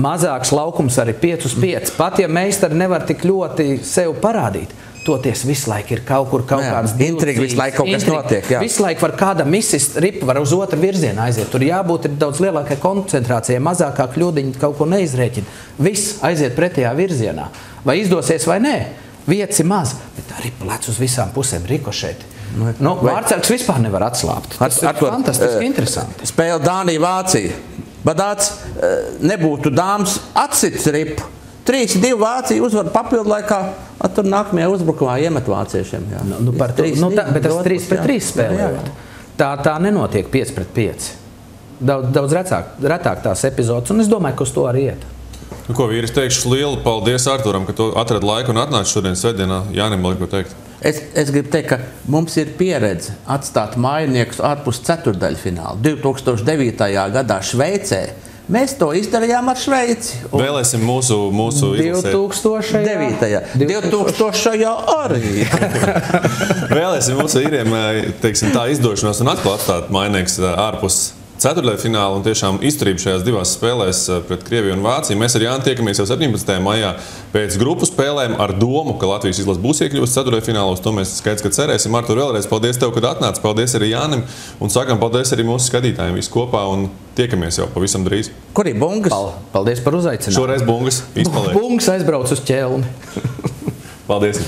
Mazāks laukums arī 5 uz 5. Pat ja meistari nevar tik ļoti sev parādīt, toties visu laiku ir kaut kāds intriga, visu laiku kaut kas notiek. Jā. Visu laiku var kādam izsist ripu, var uz otru virzienu aiziet. Tur jābūt daudz lielākai koncentrācijai, mazākā kļūdiņa kaut ko neizrēķina. Viss aiziet pretējā virzienā. Vai izdosies vai nē? Vietas ir maz, bet tā ripa lec uz visām pusēm rikošēti. Vārtsargs vispār nevar atslāpt. Tas ir fantastiski interesanti. Spēle Dānija-Vācija. Badāts nebūtu dāmas atsits ripu. 3-2 Vācija uzvar papildu laikā, tur nākamajā uzbrukumā iemet vāciešiem. Bet tas 3-3 spēlējot. Tā nenotiek 5-5. Daudz retāk tās epizodes, un es domāju, ka uz to arī iet. Ko vīri, es teikšu lielu paldies Arturam, ka tu atradi laiku un atnāci šodien svētdienā. Jānim, ko teikt? Es gribu teikt, ka mums ir pieredze atstāt mājiniekus ārpus ceturdaļfināla. 2009. gadā Šveicē. Mēs to izdarījām ar Šveici. Vēlēsim mūsu 2009. 2000. arī. Vēlēsim mūsu vīriem, teiksim, tā izdošanos un atkal atstāt mainīgs ārpus ceturtdaļfināla un tiešām izturību šajās 2 spēlēs pret Krieviju un Vāciju. Mēs ar Jāni tiekamies jau 17. maijā pēc grupu spēlēm ar domu, ka Latvijas izlase būs iekļuvusi ceturtdaļfinālos. To mēs skaidrs, ka cerēsim. Artur, vēlreiz paldies tev, kad atnāc. Paldies arī Jānim un sakam paldies arī mūsu skatītājiem visi kopā un tiekamies jau pavisam drīz. Kur ir Bungas? Paldies par uzaicinājumu. Šoreiz Bungas izpaliek. Bungas aizbrauc uz Ķelni. Paldies.